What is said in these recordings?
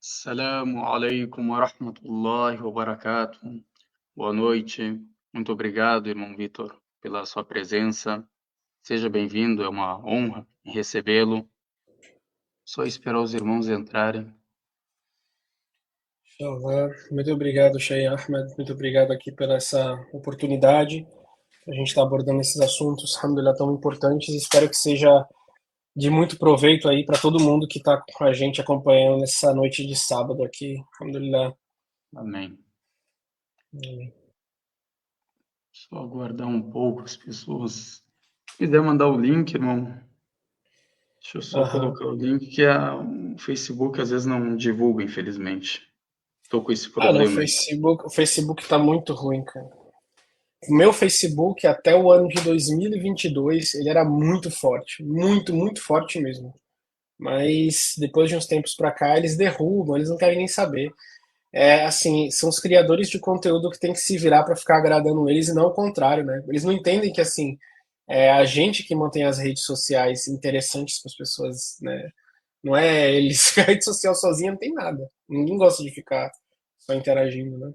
Assalamu alaikum wa rahmatullahi wa barakatuh. Boa noite. Muito obrigado, irmão Vitor, pela sua presença. Seja bem-vindo, é uma honra recebê-lo. Só esperar os irmãos entrarem. Olá, muito obrigado, Sheikh Ahmed. Muito obrigado aqui pela essa oportunidade. A gente está abordando esses assuntos, alhamdulillah, tão importantes. Espero que seja de muito proveito aí para todo mundo que está com a gente acompanhando nessa noite de sábado aqui. Alhamdulillah. Amém. Só aguardar um pouco as pessoas. Se quiser mandar o link, irmão, deixa eu só Aham. colocar o link, que o Facebook às vezes não divulga, infelizmente. Estou com esse Ah, no problema. Facebook, o Facebook tá muito ruim, cara. O meu Facebook, até o ano de 2022, ele era muito forte. Muito, muito forte mesmo. Mas depois de uns tempos pra cá, eles derrubam, eles não querem nem saber. É assim, são os criadores de conteúdo que tem que se virar para ficar agradando eles e não o contrário, né? Eles não entendem que assim, é a gente que mantém as redes sociais interessantes para as pessoas, né? Não é eles. A rede social sozinha não tem nada. Ninguém gosta de ficar só interagindo, né?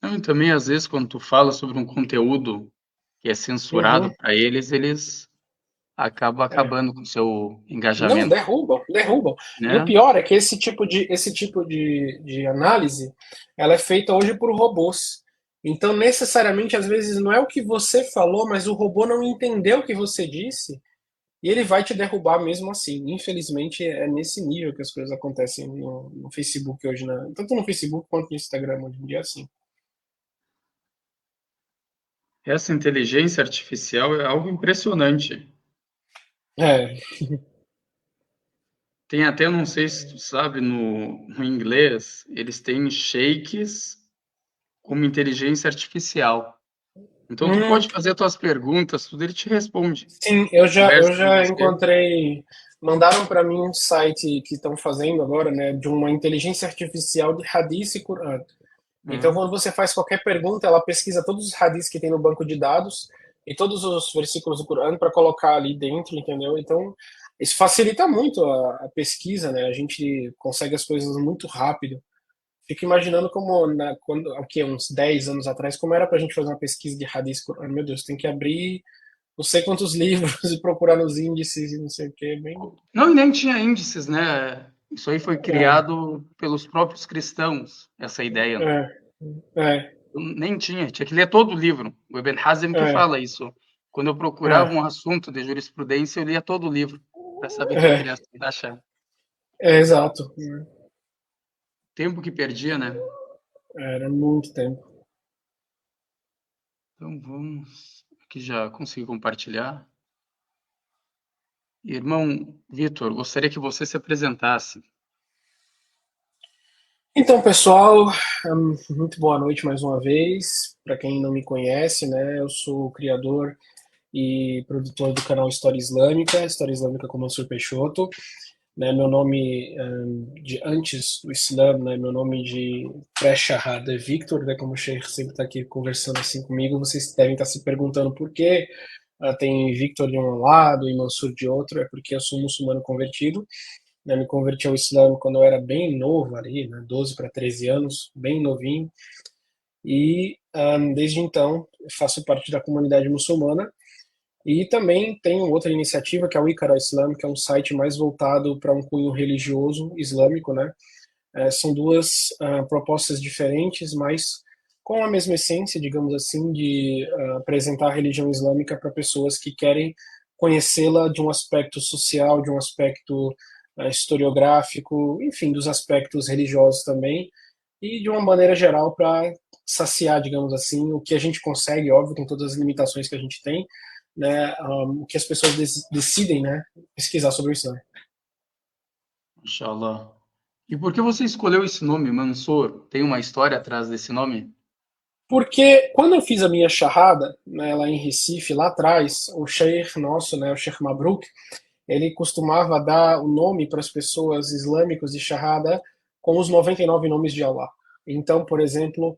Não, e também, às vezes, quando tu fala sobre um conteúdo que é censurado Uhum, para eles, eles acabam é. acabando com o seu Não, engajamento, derrubam, derrubam. E o né? pior é que esse tipo de análise, ela é feita hoje por robôs. Então, necessariamente, às vezes, não é o que você falou, mas o robô não entendeu o que você disse e ele vai te derrubar mesmo assim. Infelizmente, é nesse nível que as coisas acontecem no Facebook hoje, né? Tanto no Facebook quanto no Instagram hoje em dia, é assim. Essa inteligência artificial é algo impressionante. É, Tem até, não sei se tu sabe, no inglês, eles têm shakes como inteligência artificial. Então, tu hum, pode fazer tuas perguntas, tudo ele te responde. sim, eu já Conversa com você. encontrei. Mandaram para mim um site que estão fazendo agora, né, de uma inteligência artificial de Hadith e Quran. Então, É. quando você faz qualquer pergunta, ela pesquisa todos os hadiths que tem no banco de dados e todos os versículos do Corão para colocar ali dentro, entendeu? Então, isso facilita muito a pesquisa, né? A gente consegue as coisas muito rápido. Fico imaginando como, quando, o quê, uns 10 anos atrás, como era para a gente fazer uma pesquisa de hadith Corão. Meu Deus, tem que abrir não sei quantos livros e procurar nos índices e não sei o quê. Bem, Não, e nem tinha índices, né? Isso aí foi é, criado pelos próprios cristãos, essa ideia. é, é, Nem tinha que ler todo o livro. O Ibn Hazm que é, fala isso. Quando eu procurava é, um assunto de jurisprudência, eu lia todo o livro para saber o que eu é, queria achar. exato. Tempo que perdia, né? Era muito tempo. Então vamos, aqui já consegui compartilhar. Irmão Vitor, gostaria que você se apresentasse. Então, pessoal, muito boa noite mais uma vez. Para quem não me conhece, né, eu sou o criador e produtor do canal História Islâmica com Mansur Peixoto. Né, meu nome de antes do Islã, né, meu nome de pré-shahada é Victor, né, como o Sheikh sempre está aqui conversando assim comigo. Vocês devem estar se perguntando por que tem Victor de um lado e Mansur de outro. É porque eu sou muçulmano convertido, né, me converti ao Islã quando eu era bem novo ali, né, 12 para 13 anos, bem novinho, e desde então faço parte da comunidade muçulmana e também tenho outra iniciativa que é o Iqara Islam, que é um site mais voltado para um cunho religioso islâmico, né? São duas propostas diferentes, mas com a mesma essência, digamos assim, de apresentar a religião islâmica para pessoas que querem conhecê-la de um aspecto social, de um aspecto historiográfico, enfim, dos aspectos religiosos também, e de uma maneira geral para saciar, digamos assim, o que a gente consegue, óbvio, com todas as limitações que a gente tem, né, o que as pessoas decidem, né, pesquisar sobre isso. Inshallah. E por que você escolheu esse nome, Mansur? Tem uma história atrás desse nome? Porque quando eu fiz a minha charrada, né, lá em Recife, lá atrás, o sheikh nosso, né, o sheikh Mabruk, ele costumava dar o nome para as pessoas islâmicos de charrada com os 99 nomes de Allah. Então, por exemplo,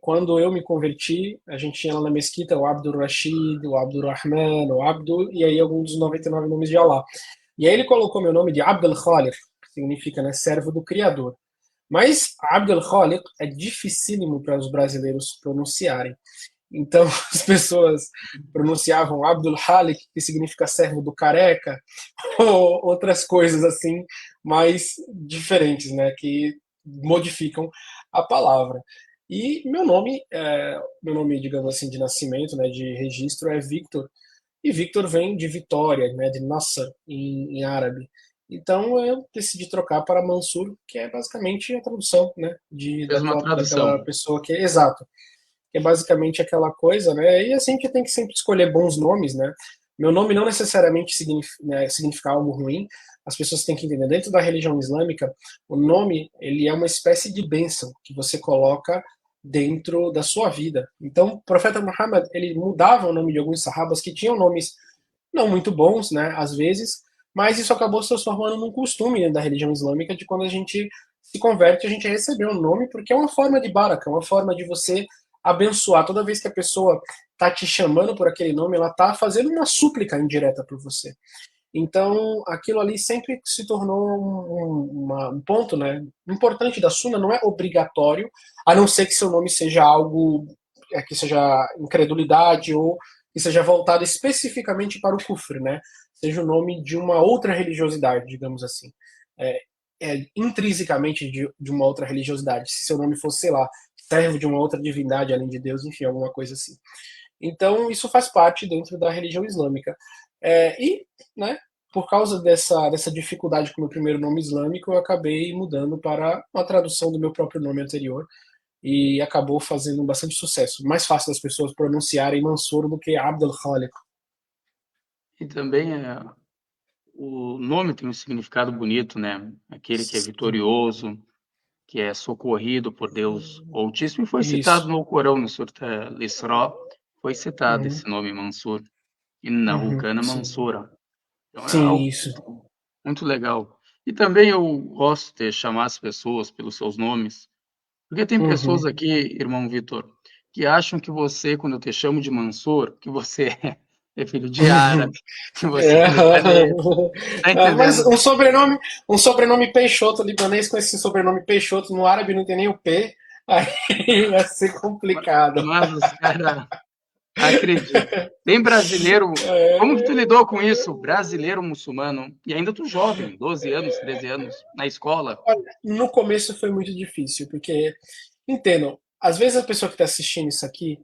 quando eu me converti, a gente tinha lá na mesquita o Abdul Rashid, o Abdul Rahman, o Abdul, e aí alguns dos 99 nomes de Allah. E aí ele colocou meu nome de Abdul Khalir, que significa, né, servo do Criador. Mas Abdul Khaliq é dificílimo para os brasileiros pronunciarem. Então as pessoas pronunciavam Abdul Halik, que significa servo do careca, ou outras coisas assim mais diferentes, né, que modificam a palavra. E meu nome, digamos assim, de nascimento, né, de registro é Victor. E Victor vem de vitória, né, de Nasser em árabe. Então eu decidi trocar para Mansur, que é basicamente a tradução, né, Fez uma daquela tradução. pessoa que é exato, que é basicamente aquela coisa, né? E assim que tem que sempre escolher bons nomes, né? Meu nome não necessariamente significa algo ruim. As pessoas têm que entender. Dentro da religião islâmica, o nome ele é uma espécie de bênção que você coloca dentro da sua vida. Então, o profeta Muhammad ele mudava o nome de alguns sahabas que tinham nomes não muito bons, né? Às vezes, mas isso acabou se transformando num costume da religião islâmica de quando a gente se converte, a gente recebe um nome porque é uma forma de baraka, uma forma de você abençoar. Toda vez que a pessoa tá te chamando por aquele nome, ela tá fazendo uma súplica indireta por você. Então, aquilo ali sempre se tornou um ponto, né, importante da Sunna, não é obrigatório, a não ser que seu nome seja algo que seja incredulidade ou que seja voltado especificamente para o kufr, né? Seja o nome de uma outra religiosidade, digamos assim. É, intrinsecamente de uma outra religiosidade. Se seu nome fosse, sei lá, servo de uma outra divindade além de Deus, enfim, alguma coisa assim. Então, isso faz parte dentro da religião islâmica. E, né, por causa dessa dificuldade com o meu primeiro nome islâmico, eu acabei mudando para uma tradução do meu próprio nome anterior e acabou fazendo bastante sucesso. Mais fácil das pessoas pronunciarem Mansur do que Abdul Khaliq. E também o nome tem um significado bonito, né? Aquele que é vitorioso, que é socorrido por Deus Altíssimo, e foi citado Isso. no Corão, no Surat Al-Isra, foi citado Uhum. esse nome Mansur, Innahu Uhum. kana Sim. Mansura. Então é Sim, algo isso. muito legal. E também eu gosto de chamar as pessoas pelos seus nomes, porque tem pessoas Uhum. aqui, irmão Vitor, que acham que você, quando eu te chamo de Mansur, que você é filho de árabe, que você É. é libanês. Tá Mas entendendo? um sobrenome Peixoto libanês com esse sobrenome Peixoto no árabe não tem nem o P, aí vai ser complicado. Mas os caras acreditam. Tem brasileiro. Como que tu É, lidou com isso? Brasileiro muçulmano. E ainda tu jovem, 12 anos, 13 anos, na escola. olha, no começo foi muito difícil, porque, entendam, às vezes a pessoa que está assistindo isso aqui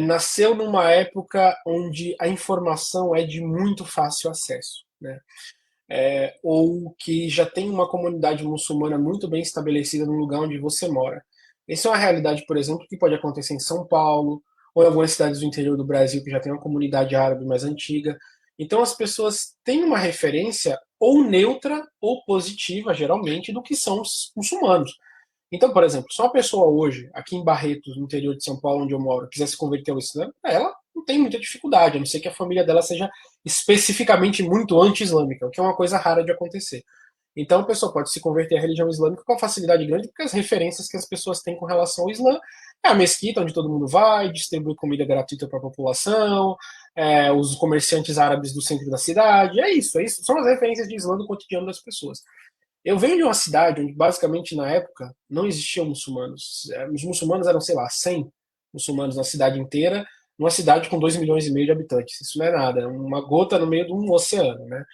nasceu numa época onde a informação é de muito fácil acesso, né? Ou que já tem uma comunidade muçulmana muito bem estabelecida no lugar onde você mora. Essa é uma realidade, por exemplo, que pode acontecer em São Paulo ou em algumas cidades do interior do Brasil que já tem uma comunidade árabe mais antiga. Então as pessoas têm uma referência ou neutra ou positiva, geralmente, do que são os muçulmanos. Então, por exemplo, se uma pessoa hoje, aqui em Barretos, no interior de São Paulo, onde eu moro, quiser se converter ao Islã, ela não tem muita dificuldade, a não ser que a família dela seja especificamente muito anti-islâmica, o que é uma coisa rara de acontecer. Então, a pessoa pode se converter à religião islâmica com uma facilidade grande, porque as referências que as pessoas têm com relação ao Islã é a mesquita, onde todo mundo vai, distribui comida gratuita para a população, os comerciantes árabes do centro da cidade, é isso. São as referências de Islã do cotidiano das pessoas. Eu venho de uma cidade onde, basicamente, na época, não existiam muçulmanos. Os muçulmanos eram, sei lá, 100 muçulmanos na cidade inteira, numa cidade com 2 milhões e meio de habitantes. Isso não é nada, é uma gota no meio de um oceano, né?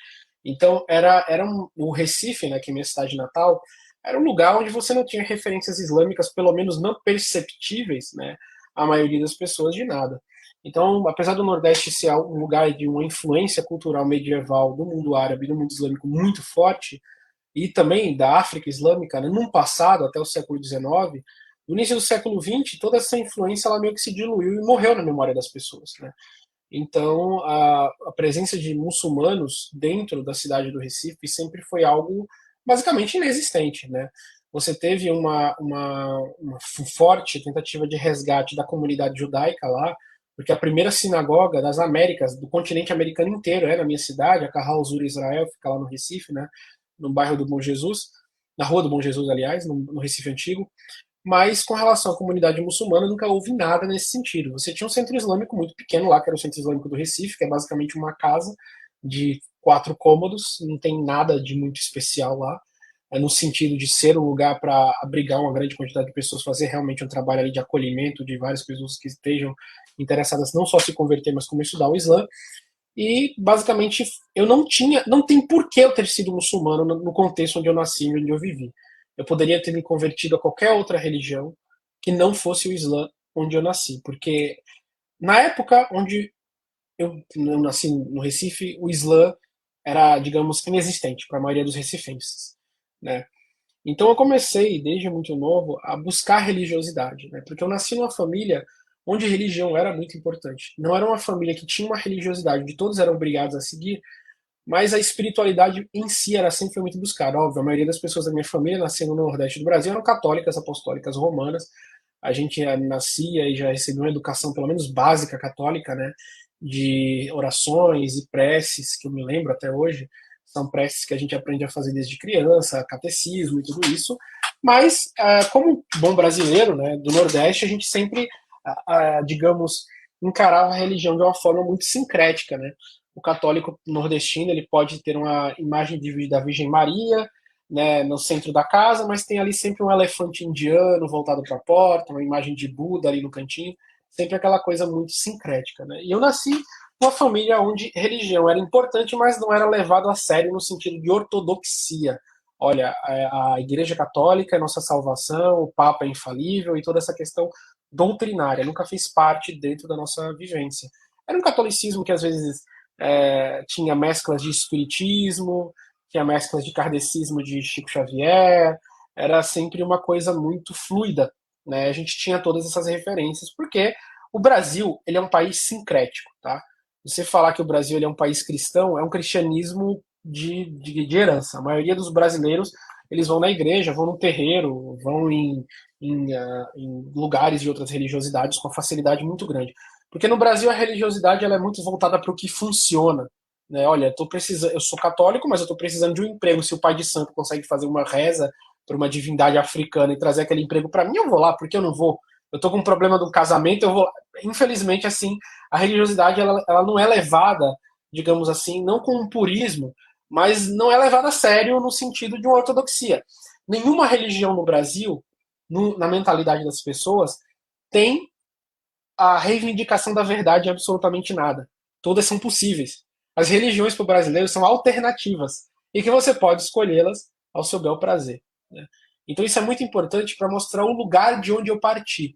Então, o Recife, né, que é minha cidade natal, era um lugar onde você não tinha referências islâmicas, pelo menos não perceptíveis, né, a maioria das pessoas de nada. Então, apesar do Nordeste ser um lugar de uma influência cultural medieval do mundo árabe e do mundo islâmico muito forte, e também da África Islâmica, né, num passado, até o século XIX, no início do século XX, toda essa influência ela meio que se diluiu e morreu na memória das pessoas. Né? Então, a presença de muçulmanos dentro da cidade do Recife sempre foi algo basicamente inexistente. Né? Você teve uma forte tentativa de resgate da comunidade judaica lá, porque a primeira sinagoga das Américas, do continente americano inteiro, é na minha cidade, a Kahal Zur Israel, fica lá no Recife, né? No bairro do Bom Jesus, na Rua do Bom Jesus, aliás, no Recife Antigo, mas com relação à comunidade muçulmana nunca houve nada nesse sentido. Você tinha um centro islâmico muito pequeno lá, que era o Centro Islâmico do Recife, que é basicamente uma casa de 4 cômodos, não tem nada de muito especial lá, no sentido de ser um lugar para abrigar uma grande quantidade de pessoas, fazer realmente um trabalho ali de acolhimento de várias pessoas que estejam interessadas não só se converter, mas como estudar o Islã. E basicamente eu não tem por que eu ter sido muçulmano no contexto onde eu nasci, onde eu vivi. Eu poderia ter me convertido a qualquer outra religião que não fosse o Islã onde eu nasci, porque na época onde eu nasci no Recife, o Islã era, digamos, inexistente para a maioria dos recifenses, né? Então eu comecei, desde muito novo, a buscar religiosidade, né? Porque eu nasci numa família onde religião era muito importante. Não era uma família que tinha uma religiosidade, onde todos eram obrigados a seguir, mas a espiritualidade em si era sempre muito buscada. Óbvio, a maioria das pessoas da minha família, nascendo no Nordeste do Brasil, eram católicas, apostólicas, romanas. A gente nascia e já recebeu uma educação, pelo menos básica, católica, né? De orações e preces, que eu me lembro até hoje. São preces que a gente aprende a fazer desde criança, catecismo e tudo isso. Mas, como bom brasileiro, né, do Nordeste, a gente sempre, digamos, encarava a religião de uma forma muito sincrética, né? O católico nordestino ele pode ter uma imagem da Virgem Maria, né, no centro da casa, mas tem ali sempre um elefante indiano voltado para a porta, uma imagem de Buda ali no cantinho, sempre aquela coisa muito sincrética. Né? E eu nasci numa família onde religião era importante, mas não era levado a sério no sentido de ortodoxia. Olha, a Igreja Católica é nossa salvação, o Papa é infalível e toda essa questão doutrinária nunca fez parte dentro da nossa vivência. Era um catolicismo que às vezes tinha mesclas de espiritismo, tinha mesclas de kardecismo de Chico Xavier, era sempre uma coisa muito fluida, né? A gente tinha todas essas referências, porque o Brasil ele é um país sincrético, tá? Você falar que o Brasil ele é um país cristão, é um cristianismo de herança. A maioria dos brasileiros eles vão na igreja, vão no terreiro, vão em lugares de outras religiosidades com uma facilidade muito grande. Porque no Brasil a religiosidade ela é muito voltada para o que funciona. Né? Olha, eu sou católico, mas eu estou precisando de um emprego. Se o pai de santo consegue fazer uma reza para uma divindade africana e trazer aquele emprego para mim, eu vou lá, porque eu não vou. Eu estou com um problema do casamento, eu vou lá. Infelizmente, assim, a religiosidade ela não é levada, digamos assim, não com um purismo, mas não é levada a sério no sentido de uma ortodoxia. Nenhuma religião no Brasil, na mentalidade das pessoas, tem a reivindicação da verdade em absolutamente nada. Todas são possíveis. As religiões para o brasileiro são alternativas e que você pode escolhê-las ao seu bel prazer. Né? Então isso é muito importante para mostrar o lugar de onde eu parti.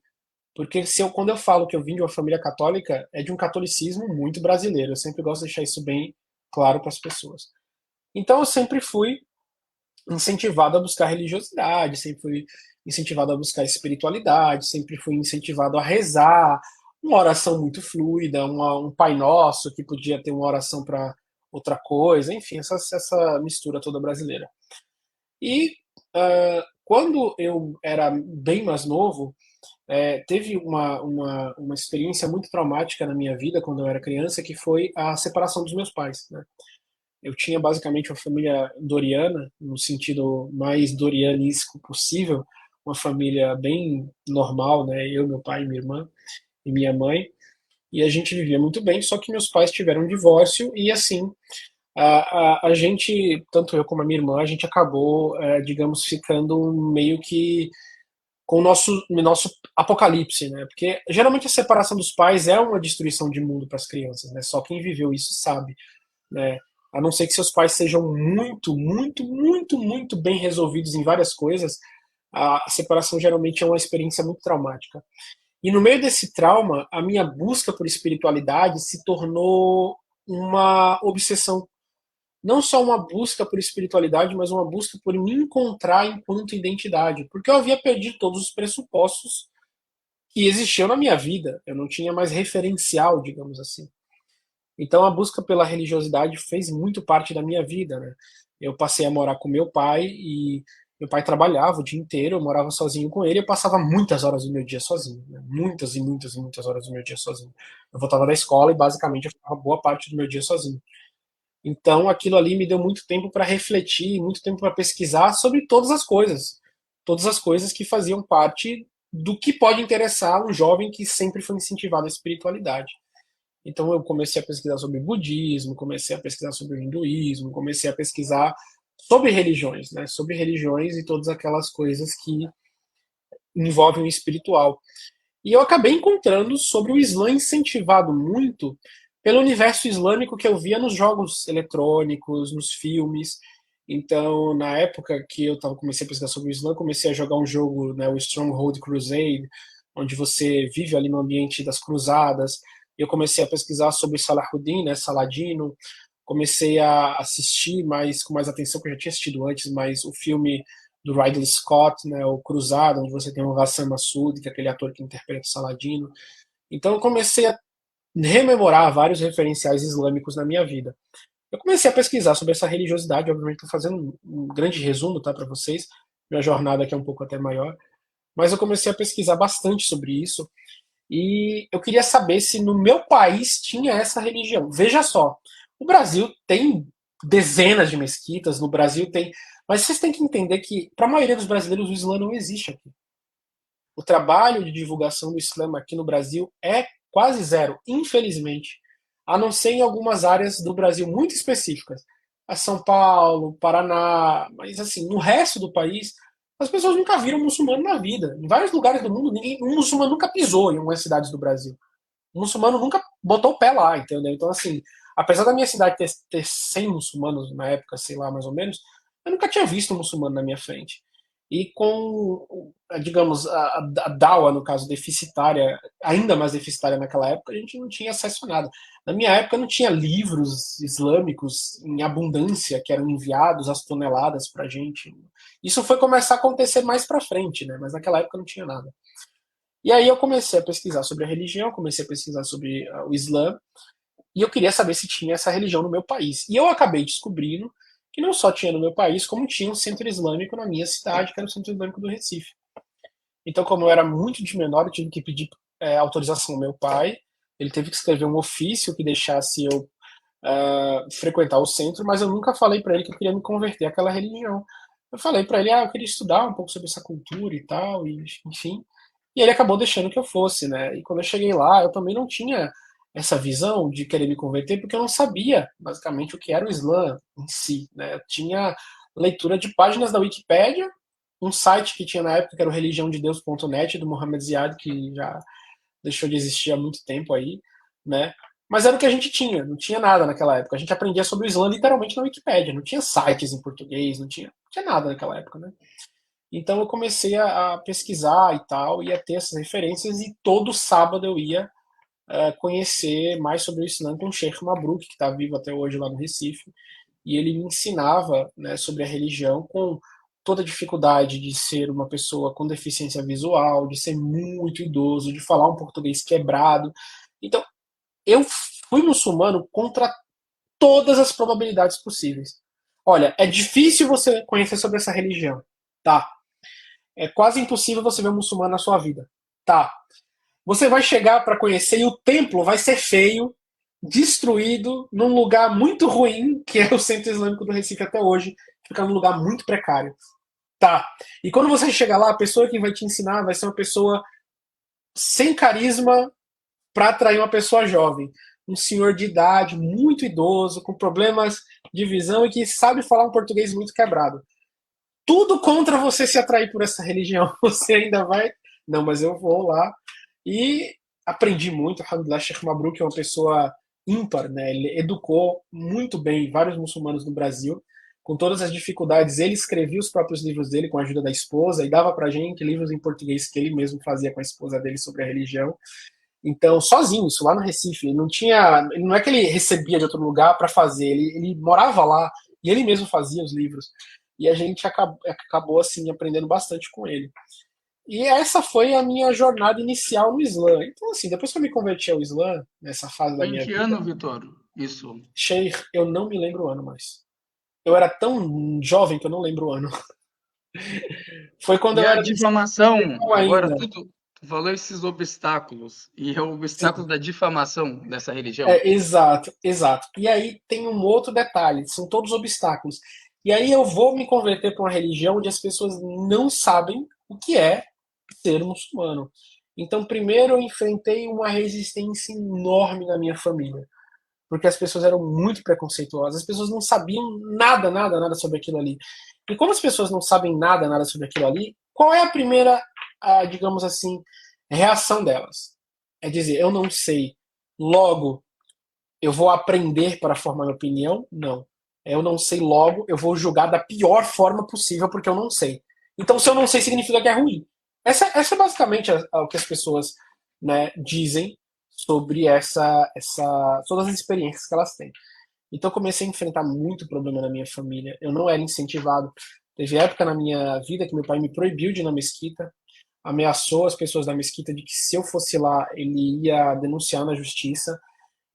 Porque quando eu falo que eu vim de uma família católica, é de um catolicismo muito brasileiro. Eu sempre gosto de deixar isso bem claro para as pessoas. Então eu sempre fui incentivado a buscar religiosidade, sempre fui incentivado a buscar espiritualidade, sempre fui incentivado a rezar, uma oração muito fluida, um Pai Nosso que podia ter uma oração para outra coisa, enfim, essa mistura toda brasileira. E quando eu era bem mais novo, teve uma experiência muito traumática na minha vida quando eu era criança, que foi a separação dos meus pais. Né? Eu tinha basicamente uma família doriana, no sentido mais dorianesco possível, uma família bem normal, né? Eu, meu pai, minha irmã e minha mãe, e a gente vivia muito bem, só que meus pais tiveram um divórcio e assim a gente, tanto eu como a minha irmã, a gente acabou, digamos, ficando meio que com o nosso apocalipse, né? Porque geralmente a separação dos pais é uma destruição de mundo para as crianças, né? Só quem viveu isso sabe, né? A não ser que seus pais sejam muito, muito, muito, muito bem resolvidos em várias coisas, a separação geralmente é uma experiência muito traumática. E no meio desse trauma, a minha busca por espiritualidade se tornou uma obsessão. Não só uma busca por espiritualidade, mas uma busca por me encontrar enquanto identidade. Porque eu havia perdido todos os pressupostos que existiam na minha vida. Eu não tinha mais referencial, digamos assim. Então a busca pela religiosidade fez muito parte da minha vida, né? Eu passei a morar com meu pai e meu pai trabalhava o dia inteiro, eu morava sozinho com ele, eu passava muitas horas do meu dia sozinho, né? Muitas e muitas e muitas horas do meu dia sozinho. Eu voltava da escola e basicamente eu ficava boa parte do meu dia sozinho. Então aquilo ali me deu muito tempo para refletir, muito tempo para pesquisar sobre todas as coisas que faziam parte do que pode interessar um jovem que sempre foi incentivado à espiritualidade. Então eu comecei a pesquisar sobre budismo, comecei a pesquisar sobre o hinduísmo, comecei a pesquisar sobre religiões, né? Sobre religiões e todas aquelas coisas que envolvem o espiritual. E eu acabei encontrando sobre o Islã incentivado muito pelo universo islâmico que eu via nos jogos eletrônicos, nos filmes. Então, na época que comecei a pesquisar sobre o Islã, comecei a jogar um jogo, né, o Stronghold Crusade, onde você vive ali no ambiente das cruzadas. Eu comecei a pesquisar sobre Salahuddin, né, Saladino. Comecei a assistir mais com mais atenção, que eu já tinha assistido antes, mas o filme do Ridley Scott, né, o Cruzado, onde você tem o Hassan Massoud, que é aquele ator que interpreta o Saladino. Então eu comecei a rememorar vários referenciais islâmicos na minha vida. Eu comecei a pesquisar sobre essa religiosidade, obviamente estou fazendo um grande resumo, tá, para vocês. Minha jornada aqui é um pouco até maior, mas eu comecei a pesquisar bastante sobre isso e eu queria saber se no meu país tinha essa religião. Veja só, o Brasil tem dezenas de mesquitas, no Brasil tem. Mas vocês têm que entender que, para a maioria dos brasileiros, o Islã não existe aqui. O trabalho de divulgação do Islã aqui no Brasil é quase zero, infelizmente. A não ser em algumas áreas do Brasil muito específicas. A São Paulo, Paraná, mas assim, no resto do país, as pessoas nunca viram um muçulmano na vida. Em vários lugares do mundo, um muçulmano nunca pisou em algumas cidades do Brasil. Um muçulmano nunca botou o pé lá, entendeu? Então, assim, apesar da minha cidade ter 100 muçulmanos na época, sei lá, mais ou menos, eu nunca tinha visto um muçulmano na minha frente. E com, digamos, a dawa, no caso, deficitária, ainda mais deficitária naquela época, a gente não tinha acesso a nada. Na minha época não tinha livros islâmicos em abundância que eram enviados às toneladas pra gente. Isso foi começar a acontecer mais pra frente, né? Mas naquela época não tinha nada. E aí eu comecei a pesquisar sobre a religião, comecei a pesquisar sobre o Islã, e eu queria saber se tinha essa religião no meu país. E eu acabei descobrindo que não só tinha no meu país, como tinha um centro islâmico na minha cidade, que era o Centro Islâmico do Recife. Então, como eu era muito de menor, eu tive que pedir autorização ao meu pai. Ele teve que escrever um ofício que deixasse eu frequentar o centro, mas eu nunca falei para ele que eu queria me converter àquela religião. Eu falei para ele, eu queria estudar um pouco sobre essa cultura e tal, e, enfim. E ele acabou deixando que eu fosse, né? E quando eu cheguei lá, eu também não tinha essa visão de querer me converter, porque eu não sabia, basicamente, o que era o Islã em si, né? Eu tinha leitura de páginas da Wikipédia, um site que tinha na época, que era o religiãodedeus.net, do Mohamed Ziad, que já deixou de existir há muito tempo aí, né? Mas era o que a gente tinha, não tinha nada naquela época. A gente aprendia sobre o Islã literalmente na Wikipédia, não tinha sites em português, não tinha nada naquela época, né? Então eu comecei a pesquisar e tal, e a ter essas referências, e todo sábado eu ia conhecer mais sobre o Islã com o Sheikh Mabruk, que está vivo até hoje lá no Recife, e ele me ensinava, né, sobre a religião com toda a dificuldade de ser uma pessoa com deficiência visual, de ser muito idoso, de falar um português quebrado. Então, eu fui muçulmano contra todas as probabilidades possíveis. Olha, é difícil você conhecer sobre essa religião, tá? É quase impossível você ver um muçulmano na sua vida, tá? Você vai chegar para conhecer e o templo vai ser feio, destruído, num lugar muito ruim, que é o Centro Islâmico do Recife até hoje, fica num lugar muito precário. Tá. E quando você chegar lá, a pessoa que vai te ensinar vai ser uma pessoa sem carisma para atrair uma pessoa jovem. Um senhor de idade, muito idoso, com problemas de visão e que sabe falar um português muito quebrado. Tudo contra você se atrair por essa religião. Você ainda vai. Não, mas eu vou lá. E aprendi muito. Alhamdulillah, Sheikh Mabruk é uma pessoa ímpar, né? Ele educou muito bem vários muçulmanos no Brasil. Com todas as dificuldades, ele escrevia os próprios livros dele com a ajuda da esposa e dava pra gente livros em português que ele mesmo fazia com a esposa dele sobre a religião. Então, sozinho, isso lá no Recife, ele não tinha, não é que ele recebia de outro lugar para fazer, ele morava lá e ele mesmo fazia os livros. E a gente acabou assim aprendendo bastante com ele. E essa foi a minha jornada inicial no Islã. Então, assim, depois que eu me converti ao Islã, nessa fase da Foi em minha que vida, ano, Vitor? Isso. Sheikh, eu não me lembro o ano mais. Eu era tão jovem que eu não lembro o ano. Foi quando E eu a era difamação, agora ainda. tu falou esses obstáculos, e é o obstáculo da difamação dessa religião. Exato, exato. E aí tem um outro detalhe, são todos obstáculos. E aí eu vou me converter para uma religião onde as pessoas não sabem o que é ser muçulmano. Então, primeiro eu enfrentei uma resistência enorme na minha família. porque as pessoas eram muito preconceituosas, as pessoas não sabiam nada, nada, nada sobre aquilo ali. E como as pessoas não sabem nada, nada sobre aquilo ali, qual é a primeira, digamos assim, reação delas? É dizer, eu não sei, logo eu vou aprender para formar minha opinião? Não. Eu não sei logo, eu vou julgar da pior forma possível porque eu não sei. Então, se eu não sei, significa que é ruim. Essa é basicamente o que as pessoas, né, dizem sobre todas as experiências que elas têm. Então, eu comecei a enfrentar muito problema na minha família. Eu não era incentivado. Teve época na minha vida que meu pai me proibiu de ir na mesquita, ameaçou as pessoas da mesquita de que se eu fosse lá, ele ia denunciar na justiça.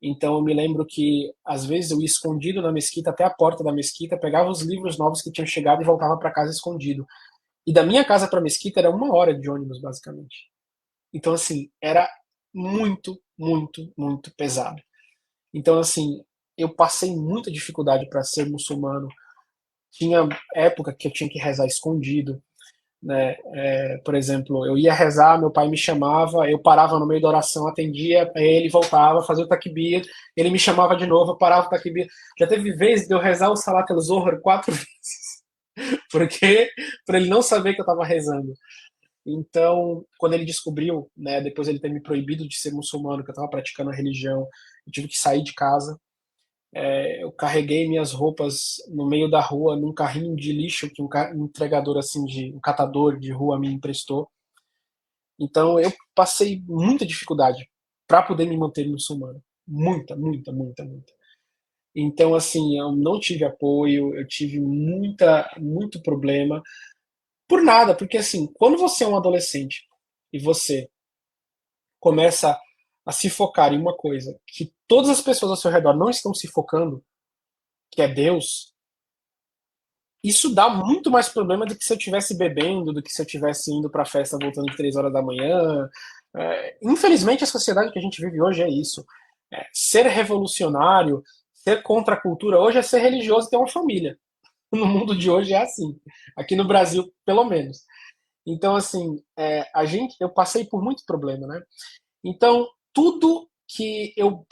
Então eu me lembro que às vezes eu ia escondido na mesquita até a porta da mesquita, pegava os livros novos que tinham chegado e voltava para casa escondido. E da minha casa para a mesquita era 1 hora de ônibus, basicamente. Então, assim, era muito, muito, muito pesado. Então, assim, eu passei muita dificuldade para ser muçulmano. Tinha época que eu tinha que rezar escondido, né? Por exemplo, eu ia rezar, meu pai me chamava, eu parava no meio da oração, atendia, ele voltava, fazia o takbir, ele me chamava de novo, eu parava o takbir. Já teve vezes de eu rezar o Salat al-Zohar 4 vezes, porque para ele não saber que eu estava rezando. Então, quando ele descobriu, né, depois ele ter me proibido de ser muçulmano, que eu estava praticando a religião, eu tive que sair de casa. Eu carreguei minhas roupas no meio da rua num carrinho de lixo que um entregador assim um catador de rua me emprestou. Então eu passei muita dificuldade para poder me manter muçulmano, muita, muita, muita, muita. Então assim, eu não tive apoio, eu tive muito problema por nada, porque assim, quando você é um adolescente e você começa a se focar em uma coisa que todas as pessoas ao seu redor não estão se focando, que é Deus, isso dá muito mais problema do que se eu estivesse bebendo, do que se eu estivesse indo para a festa voltando de 3 horas da manhã. Infelizmente, a sociedade que a gente vive hoje é isso. Ser revolucionário, ser contra a cultura, hoje é ser religioso e ter uma família. No mundo de hoje é assim. Aqui no Brasil, pelo menos. Então, assim, eu passei por muito problema, né? Então, tudo que eu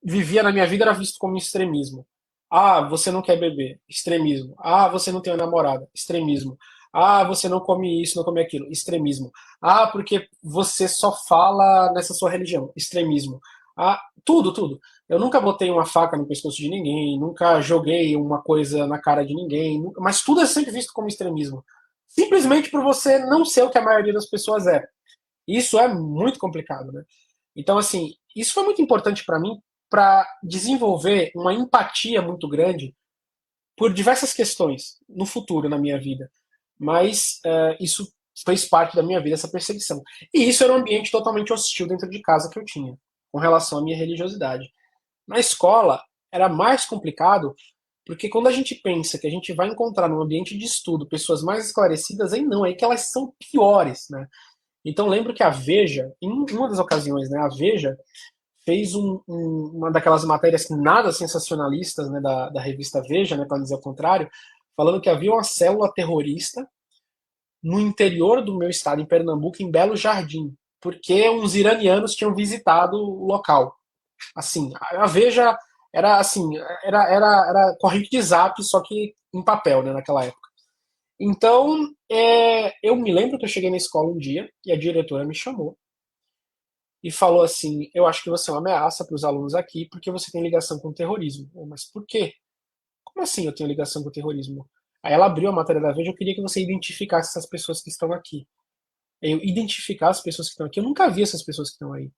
vivia na minha vida era visto como extremismo. Ah, você não quer beber, extremismo. Ah, você não tem uma namorada, extremismo. Ah, você não come isso, não come aquilo, extremismo. Ah, porque você só fala nessa sua religião, extremismo. Ah, tudo, tudo. Eu nunca botei uma faca no pescoço de ninguém, nunca joguei uma coisa na cara de ninguém, mas tudo é sempre visto como extremismo. Simplesmente por você não ser o que a maioria das pessoas é. Isso é muito complicado, né? Então, assim, isso foi muito importante para mim para desenvolver uma empatia muito grande por diversas questões no futuro na minha vida. Mas isso fez parte da minha vida, essa perseguição. E isso era um ambiente totalmente hostil dentro de casa que eu tinha, com relação à minha religiosidade. Na escola, era mais complicado, porque quando a gente pensa que a gente vai encontrar num ambiente de estudo pessoas mais esclarecidas, aí não, aí que elas são piores, né? Então lembro que a Veja, em uma das ocasiões, né, a Veja fez uma daquelas matérias nada sensacionalistas, né, da revista Veja, né, para dizer o contrário, falando que havia uma célula terrorista no interior do meu estado, em Pernambuco, em Belo Jardim, porque uns iranianos tinham visitado o local. Assim, a Veja era assim, era corrente de zap, só que em papel, né, naquela época. Então, eu me lembro que eu cheguei na escola um dia e a diretora me chamou e falou assim: Eu acho que você é uma ameaça para os alunos aqui porque você tem ligação com o terrorismo. Mas por quê? Como assim eu tenho ligação com o terrorismo? Aí ela abriu a matéria da Veja, eu queria que você identificasse essas pessoas que estão aqui. Eu identificar as pessoas que estão aqui, eu nunca vi essas pessoas que estão aí.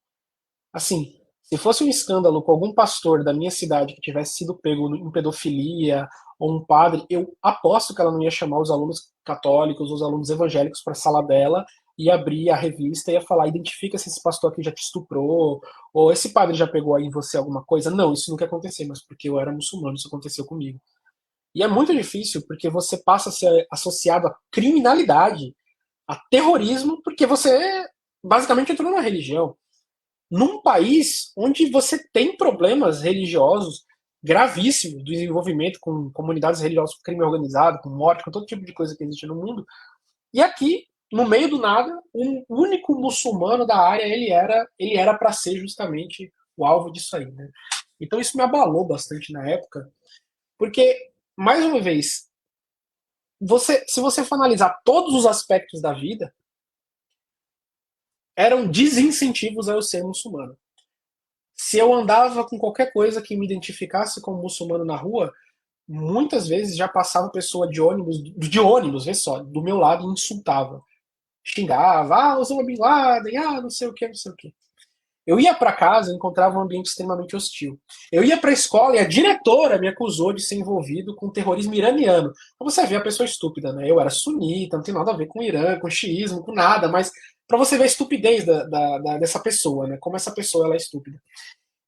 Assim, se fosse um escândalo com algum pastor da minha cidade que tivesse sido pego em pedofilia ou um padre, eu aposto que ela não ia chamar os alunos católicos, os alunos evangélicos para a sala dela e abrir a revista e ia falar: identifica se esse pastor aqui já te estuprou, ou esse padre já pegou aí em você alguma coisa. Não, isso nunca aconteceu, mas porque eu era muçulmano, isso aconteceu comigo. E é muito difícil porque você passa a ser associado a criminalidade, a terrorismo, porque você basicamente entrou na religião num país onde você tem problemas religiosos gravíssimos do desenvolvimento com comunidades religiosas, com crime organizado, com morte, com todo tipo de coisa que existe no mundo. E aqui, no meio do nada, um único muçulmano da área, ele era para ser justamente o alvo disso aí, né? Então isso me abalou bastante na época, porque, mais uma vez, se você for analisar todos os aspectos da vida, eram desincentivos a eu ser muçulmano. Se eu andava com qualquer coisa que me identificasse como muçulmano na rua, muitas vezes já passava pessoa de ônibus, vê só, do meu lado e insultava. Xingava, Osama Bin Laden, não sei o que, não sei o que. Eu ia para casa e encontrava um ambiente extremamente hostil. Eu ia para a escola e a diretora me acusou de ser envolvido com terrorismo iraniano. Então você vê a pessoa estúpida, né? Eu era sunita, não tem nada a ver com o Irã, com o xiismo, com nada, mas para você ver a estupidez dessa pessoa, né? Como essa pessoa ela é estúpida.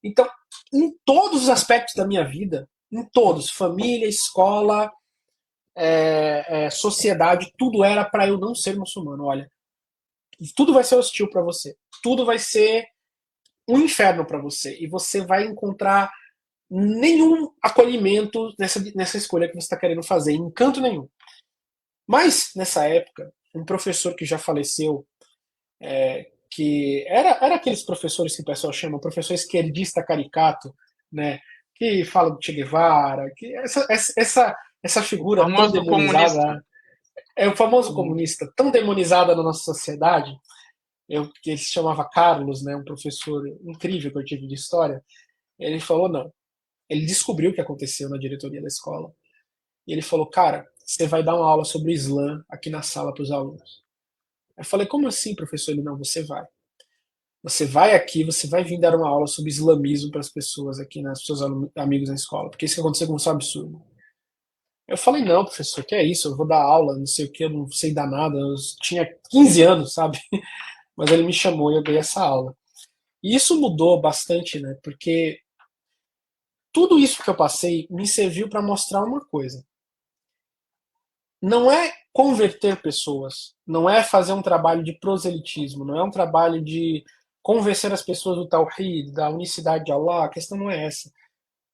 Então, em todos os aspectos da minha vida, em todos, família, escola, sociedade, tudo era para eu não ser muçulmano. Olha, tudo vai ser hostil para você, tudo vai ser um inferno para você e você vai encontrar nenhum acolhimento nessa escolha que você está querendo fazer, em canto nenhum. Mas nessa época, um professor que já faleceu, que era aqueles professores que o pessoal chama professor esquerdista caricato, né? Que fala do Che Guevara, que essa figura tão Famoso comunista. demonizada, é o famoso comunista tão demonizada na nossa sociedade, que ele se chamava Carlos, né, um professor incrível que eu tive de história, ele falou não. Ele descobriu o que aconteceu na diretoria da escola. E ele falou, cara, você vai dar uma aula sobre o Islã aqui na sala para os alunos. Eu falei, como assim, professor? Ele, não, você vai. Você vai aqui, você vai vir dar uma aula sobre islamismo para as pessoas aqui, né, seus amigos na escola, porque isso que aconteceu começou um absurdo. Eu falei, não, professor, que é isso? Eu vou dar aula, não sei o que, eu não sei dar nada. Eu tinha 15 anos, sabe? Mas ele me chamou e eu dei essa aula. E isso mudou bastante, né? Porque tudo isso que eu passei me serviu para mostrar uma coisa. Não é converter pessoas, não é fazer um trabalho de proselitismo, não é um trabalho de convencer as pessoas do Tawhid, da unicidade de Allah, a questão não é essa.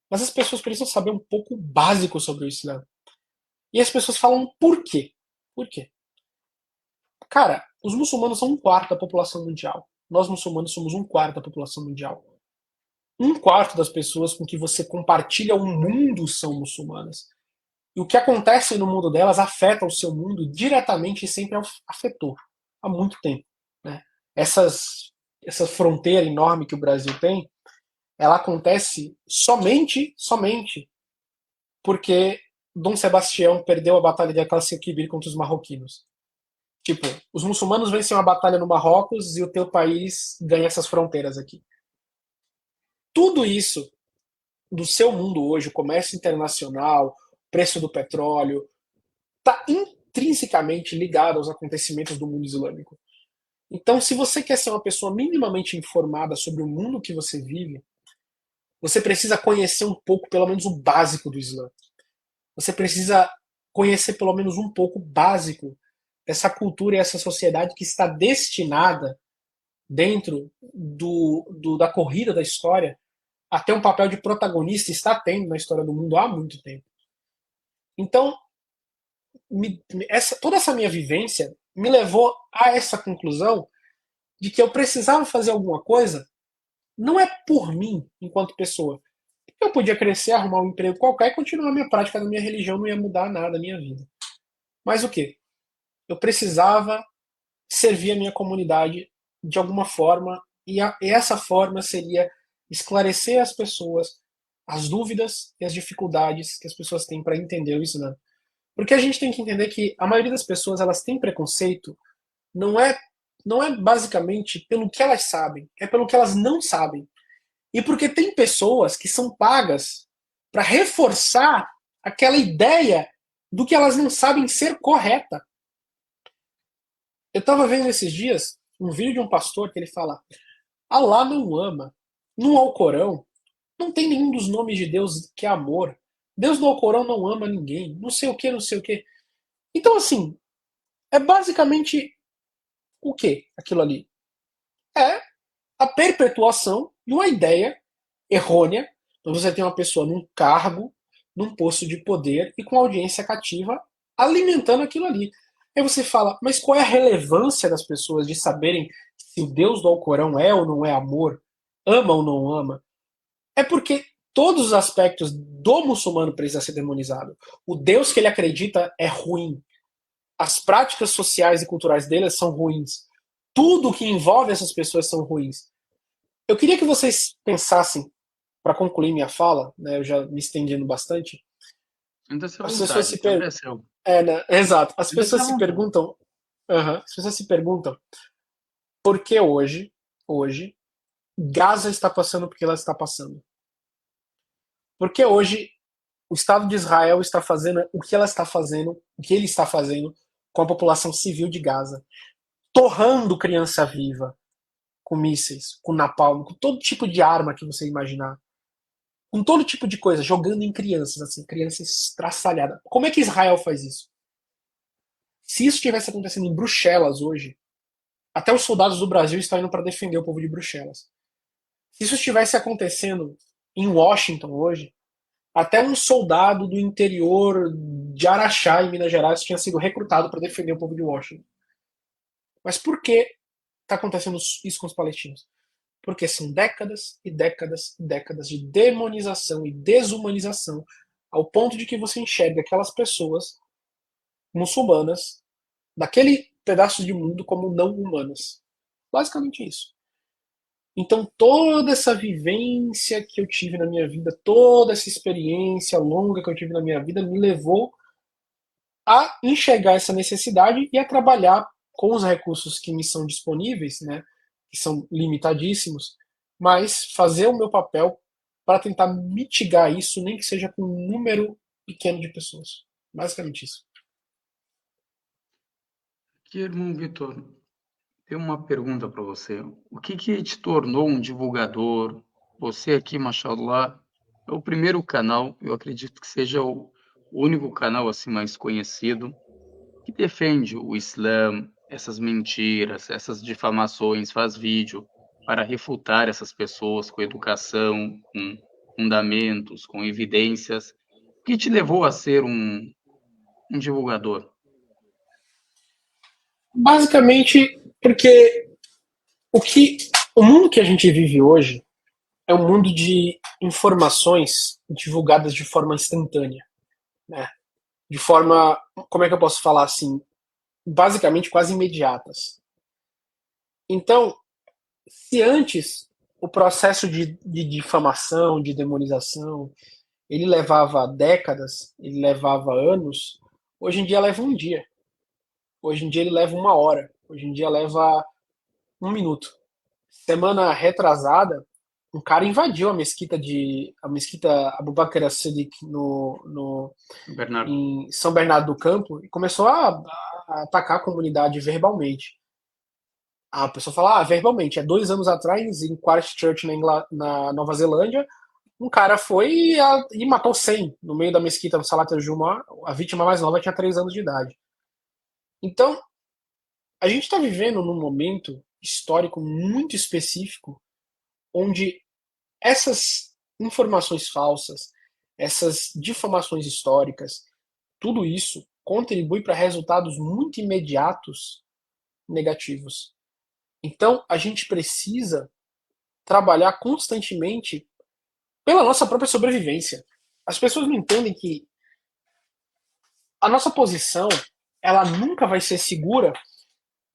Mas as pessoas precisam saber um pouco básico sobre o Islã. E as pessoas falam por quê? Por quê? Cara, os muçulmanos são um quarto da população mundial. Nós muçulmanos somos um quarto da população mundial. Um quarto das pessoas com que você compartilha o mundo são muçulmanas. E o que acontece no mundo delas afeta o seu mundo diretamente e sempre afetou. Há muito tempo. Né? Essa fronteira enorme que o Brasil tem, ela acontece somente porque Dom Sebastião perdeu a batalha de Alcácer-Quibir contra os marroquinos. Tipo, os muçulmanos vencem uma batalha no Marrocos e o teu país ganha essas fronteiras aqui. Tudo isso do seu mundo hoje, o comércio internacional, o preço do petróleo, está intrinsecamente ligado aos acontecimentos do mundo islâmico. Então, se você quer ser uma pessoa minimamente informada sobre o mundo que você vive, você precisa conhecer um pouco, pelo menos o básico do Islã. Você precisa conhecer pelo menos um pouco básico dessa cultura e essa sociedade que está destinada, dentro da corrida da história, a ter um papel de protagonista, está tendo na história do mundo há muito tempo. Então, toda essa minha vivência me levou a essa conclusão de que eu precisava fazer alguma coisa, não é por mim, enquanto pessoa. Eu podia crescer, arrumar um emprego qualquer e continuar a minha prática da minha religião, não ia mudar nada na minha vida. Mas o quê? Eu precisava servir a minha comunidade de alguma forma, e essa forma seria esclarecer às pessoas as dúvidas e as dificuldades que as pessoas têm para entender o Islã. Porque a gente tem que entender que a maioria das pessoas elas têm preconceito não é não é basicamente pelo que elas sabem, é pelo que elas não sabem. E porque tem pessoas que são pagas para reforçar aquela ideia do que elas não sabem ser correta. Eu estava vendo esses dias um vídeo de um pastor que ele fala: Allah não ama. No Alcorão não tem nenhum dos nomes de Deus que é amor. Deus no Alcorão não ama ninguém. Não sei o que, não sei o que. Então, assim, é basicamente o que aquilo ali? É a perpetuação de uma ideia errônea. Então você tem uma pessoa num cargo, num posto de poder e com audiência cativa alimentando aquilo ali. Aí você fala, mas qual é a relevância das pessoas de saberem se o Deus do Alcorão é ou não é amor, ama ou não ama? É porque todos os aspectos do muçulmano precisam ser demonizados. O Deus que ele acredita é ruim. As práticas sociais e culturais dele são ruins. Tudo que envolve essas pessoas são ruins. Eu queria que vocês pensassem, para concluir minha fala, né, eu já me estendendo bastante, Sinta-se à as pessoas vontade, se o tempo é per... seu. né, exato, as Sinta-se à pessoas se vontade. perguntam, as pessoas se perguntam por que hoje, Gaza está passando por que ela está passando. Por que hoje o Estado de Israel está fazendo o que ela está fazendo, o que ele está fazendo com a população civil de Gaza, torrando criança viva, com mísseis, com napalm, com todo tipo de arma que você imaginar, com todo tipo de coisa, jogando em crianças, assim, crianças estraçalhadas. Como é que Israel faz isso? Se isso estivesse acontecendo em Bruxelas hoje, até os soldados do Brasil estão indo para defender o povo de Bruxelas. Se isso estivesse acontecendo em Washington hoje, até um soldado do interior de Araxá, em Minas Gerais, tinha sido recrutado para defender o povo de Washington. Mas por que está acontecendo isso com os palestinos? Porque são décadas e décadas e décadas de demonização e desumanização, ao ponto de que você enxerga aquelas pessoas muçulmanas daquele pedaço de mundo como não humanas. Basicamente isso. Então, toda essa vivência que eu tive na minha vida, toda essa experiência longa que eu tive na minha vida, me levou a enxergar essa necessidade e a trabalhar com os recursos que me são disponíveis, né, que são limitadíssimos, mas fazer o meu papel para tentar mitigar isso, nem que seja com um número pequeno de pessoas. Basicamente isso. Aqui, irmão Vitor, tenho uma pergunta para você. O que que te tornou um divulgador? Você aqui, mashallah, é o primeiro canal, eu acredito que seja o único canal assim mais conhecido que defende o Islã, essas mentiras, essas difamações, faz vídeo para refutar essas pessoas com educação, com fundamentos, com evidências. O que te levou a ser um divulgador? Basicamente porque o que o mundo que a gente vive hoje é um mundo de informações divulgadas de forma instantânea, né? De forma, como é que eu posso falar assim, basicamente quase imediatas. Então, se antes o processo de difamação, de demonização, ele levava décadas, ele levava anos, hoje em dia leva um dia. Hoje em dia ele leva uma hora. Hoje em dia leva um minuto. Semana retrasada, um cara invadiu a mesquita Abu Bakr as-Siddiq Bernardo, em São Bernardo do Campo e começou a atacar a comunidade verbalmente. A pessoa fala, verbalmente. Há 2 anos atrás, em Christchurch, na Nova Zelândia, um cara foi e matou 100 no meio da mesquita do Salat al-Juma. A vítima mais nova tinha 3 anos de idade. Então, a gente está vivendo num momento histórico muito específico onde essas informações falsas, essas difamações históricas, tudo isso contribui para resultados muito imediatos negativos. Então, a gente precisa trabalhar constantemente pela nossa própria sobrevivência. As pessoas não entendem que a nossa posição ela nunca vai ser segura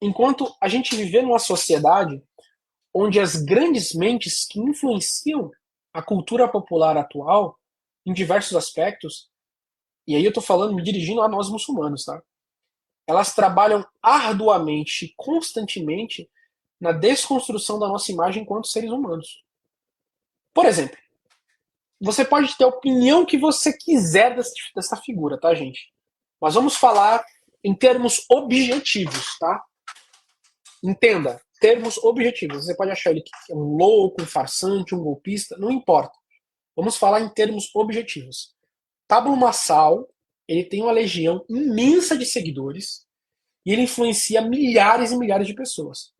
enquanto a gente viver numa sociedade onde as grandes mentes que influenciam a cultura popular atual em diversos aspectos, e aí eu estou falando, me dirigindo a nós muçulmanos, tá? Elas trabalham arduamente, constantemente, na desconstrução da nossa imagem enquanto seres humanos. Por exemplo, você pode ter a opinião que você quiser dessa figura, tá, gente? Mas vamos falar em termos objetivos, tá? Entenda, termos objetivos. Você pode achar ele um louco, um farsante, um golpista, não importa. Vamos falar em termos objetivos. Pablo Massal, ele tem uma legião imensa de seguidores e ele influencia milhares e milhares de pessoas.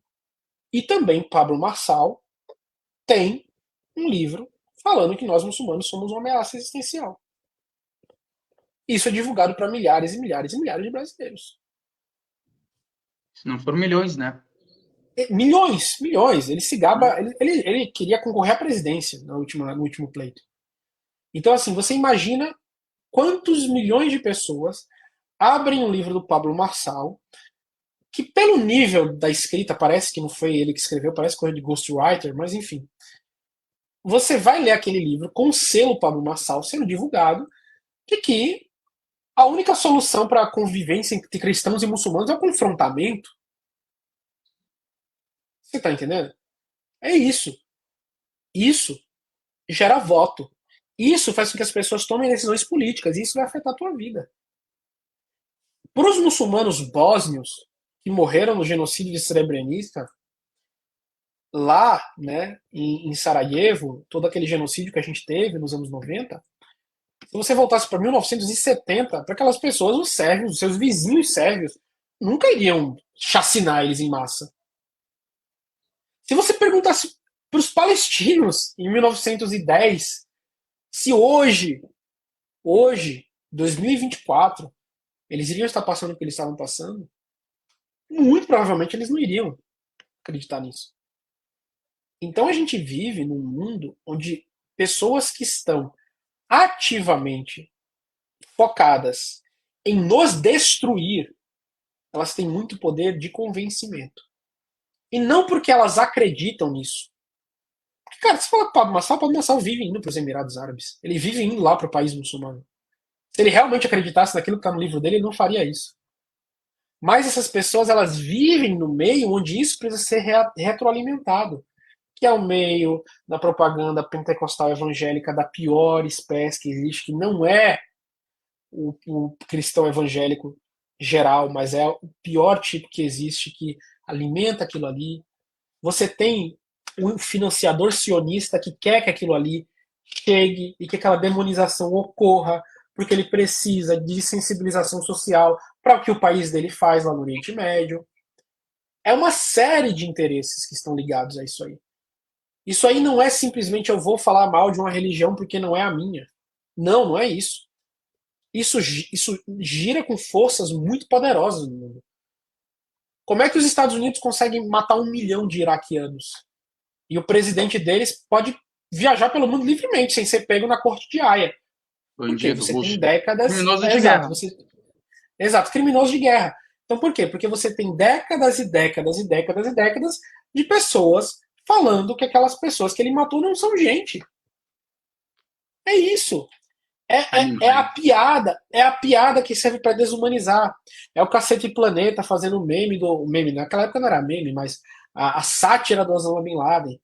E também Pablo Massal tem um livro falando que nós muçulmanos somos uma ameaça existencial. Isso é divulgado para milhares e milhares e milhares de brasileiros. se não for milhões, né? Milhões, milhões. Ele se Hum, gaba. Ele queria concorrer à presidência no último pleito. Então, assim, você imagina quantos milhões de pessoas abrem um livro do Pablo Marçal, que pelo nível da escrita, parece que não foi ele que escreveu, parece coisa de ghostwriter, mas enfim. Você vai ler aquele livro com o selo Pablo Marçal sendo divulgado, de que a única solução para a convivência entre cristãos e muçulmanos é o confrontamento. Você está entendendo? É isso. Isso gera voto. Isso faz com que as pessoas tomem decisões políticas. E isso vai afetar a tua vida. Para os muçulmanos bósnios que morreram no genocídio de Srebrenica, lá, né, em Sarajevo, todo aquele genocídio que a gente teve nos anos 90, se você voltasse para 1970, para aquelas pessoas, os sérvios, os seus vizinhos sérvios, nunca iriam chacinar eles em massa. Se você perguntasse para os palestinos em 1910, se hoje, 2024, eles iriam estar passando o que eles estavam passando, muito provavelmente eles não iriam acreditar nisso. Então a gente vive num mundo onde pessoas que estão ativamente focadas em nos destruir, elas têm muito poder de convencimento. E não porque elas acreditam nisso. Porque, cara, você fala Pablo Massal vive indo para os Emirados Árabes. Ele vive indo lá para o país muçulmano. Se ele realmente acreditasse naquilo que está no livro dele, ele não faria isso. Mas essas pessoas, elas vivem no meio onde isso precisa ser retroalimentado. Que é o meio da propaganda pentecostal evangélica da pior espécie que existe, que não é o cristão evangélico geral, mas é o pior tipo que existe, que alimenta aquilo ali. Você tem um financiador sionista que quer que aquilo ali chegue e que aquela demonização ocorra, porque ele precisa de sensibilização social para o que o país dele faz lá no Oriente Médio. É uma série de interesses que estão ligados a isso aí. Isso aí não é simplesmente eu vou falar mal de uma religião porque não é a minha. Não, não é isso. Isso gira com forças muito poderosas no mundo. Como é que os Estados Unidos conseguem matar 1 milhão de iraquianos? E o presidente deles pode viajar pelo mundo livremente, sem ser pego na corte de Haia. Por quê? Bandido, Você tem bucha. décadas. Criminoso de Exato, guerra. exato, criminosos de guerra. Então por quê? Porque você tem décadas e décadas e décadas e décadas de pessoas falando que aquelas pessoas que ele matou não são gente. É isso. Animais. É a piada que serve para desumanizar. É o Cacete Planeta fazendo meme do. Meme, naquela época não era meme, mas a sátira do Osama Bin Laden.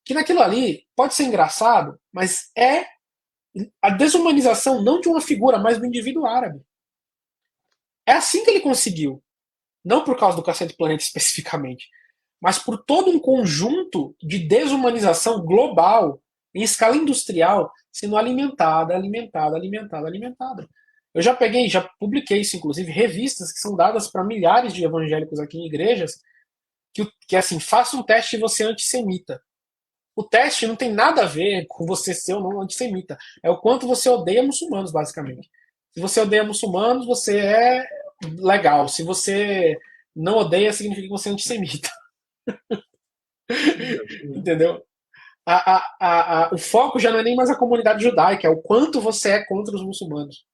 Que naquilo ali pode ser engraçado, mas é a desumanização não de uma figura, mas do indivíduo árabe. É assim que ele conseguiu. Não por causa do Cacete Planeta especificamente, mas por todo um conjunto de desumanização global, em escala industrial, sendo alimentada, alimentada, alimentada, alimentada. Eu já peguei, já publiquei isso, inclusive, revistas que são dadas para milhares de evangélicos aqui em igrejas, que assim, faça um teste de você antissemita. O teste não tem nada a ver com você ser ou não antissemita. É o quanto você odeia muçulmanos, basicamente. Se você odeia muçulmanos, você é legal. Se você não odeia, significa que você é antissemita. Entendeu? O foco já não é nem mais a comunidade judaica, é o quanto você é contra os muçulmanos.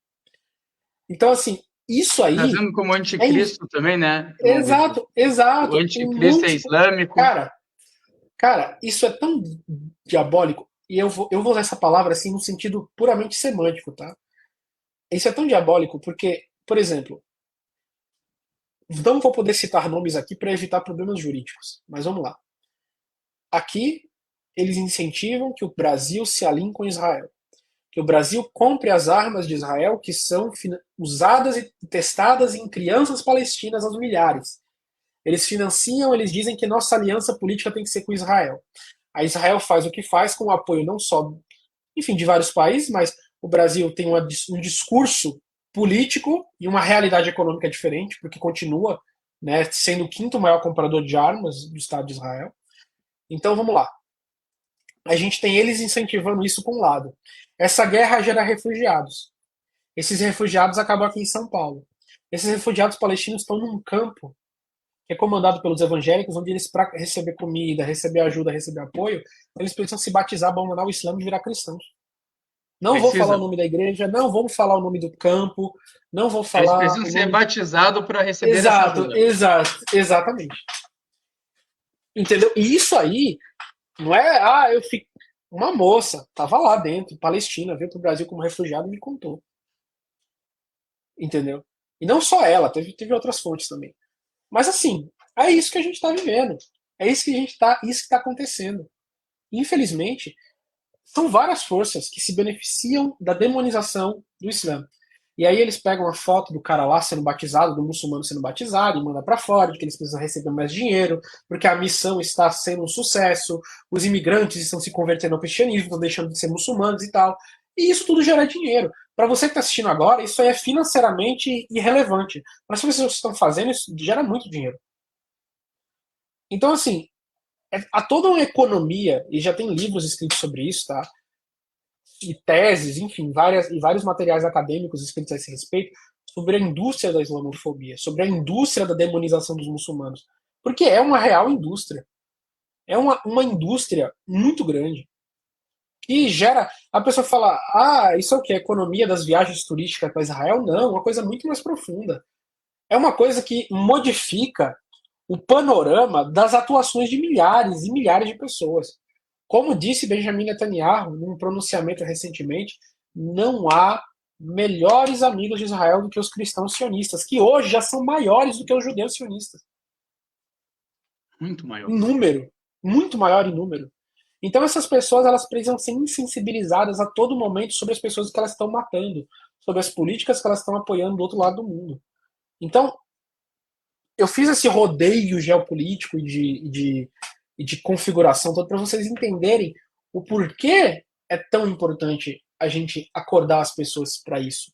Então, assim, isso aí Trazendo como é. anticristo também, né, irmão Vitor? Exato, O exato. Um anticristo é monte. islâmico. Cara, cara, isso é tão diabólico. E eu vou usar essa palavra assim no sentido puramente semântico, tá? Isso é tão diabólico porque, por exemplo, não vou poder citar nomes aqui para evitar problemas jurídicos, mas vamos lá. Aqui, eles incentivam que o Brasil se alinhe com Israel. Que o Brasil compre as armas de Israel que são usadas e testadas em crianças palestinas aos milhares. Eles financiam, eles dizem que nossa aliança política tem que ser com Israel. A Israel faz o que faz com o apoio não só, enfim, de vários países, mas o Brasil tem um discurso político e uma realidade econômica diferente, porque continua, né, sendo o quinto maior comprador de armas do Estado de Israel. Então vamos lá. A gente tem eles incentivando isso por um lado. Essa guerra gera refugiados. Esses refugiados acabam aqui em São Paulo. Esses refugiados palestinos estão num campo que é comandado pelos evangélicos, onde eles, para receber comida, receber ajuda, receber apoio, eles precisam se batizar, abandonar o Islã e virar cristãos. Não vou falar o Precisa. nome da igreja, não vou falar o nome do campo, não vou Eles falar precisam o ser nome. batizados para receber essa Exato, ajuda. exato, exatamente. Entendeu? E isso aí não é, eu fico. Uma moça tava lá dentro, Palestina, veio pro Brasil como refugiada e me contou. Entendeu? E não só ela, teve outras fontes também. Mas assim, é isso que a gente está vivendo. É isso que a gente tá, isso que está acontecendo. Infelizmente, são várias forças que se beneficiam da demonização do Islã. E aí eles pegam a foto do cara lá sendo batizado, do muçulmano sendo batizado, e mandam para fora, de que eles precisam receber mais dinheiro, porque a missão está sendo um sucesso, os imigrantes estão se convertendo ao cristianismo, estão deixando de ser muçulmanos e tal. E isso tudo gera dinheiro. Para você que está assistindo agora, isso aí é financeiramente irrelevante. Mas se vocês estão fazendo, isso gera muito dinheiro. Então, assim, há toda uma economia, e já tem livros escritos sobre isso, tá? E teses, enfim, vários materiais acadêmicos escritos a esse respeito, sobre a indústria da islamofobia, sobre a indústria da demonização dos muçulmanos. Porque é uma real indústria. É uma indústria muito grande. Que gera. A pessoa fala, isso é o que? A economia das viagens turísticas para Israel? Não, uma coisa muito mais profunda. É uma coisa que modifica o panorama das atuações de milhares e milhares de pessoas. Como disse Benjamin Netanyahu num pronunciamento recentemente, não há melhores amigos de Israel do que os cristãos sionistas, que hoje já são maiores do que os judeus sionistas. Muito maior. Em número. Muito maior em número. Então essas pessoas elas precisam ser insensibilizadas a todo momento sobre as pessoas que elas estão matando, sobre as políticas que elas estão apoiando do outro lado do mundo. Então, eu fiz esse rodeio geopolítico e de configuração todo para vocês entenderem o porquê é tão importante a gente acordar as pessoas para isso.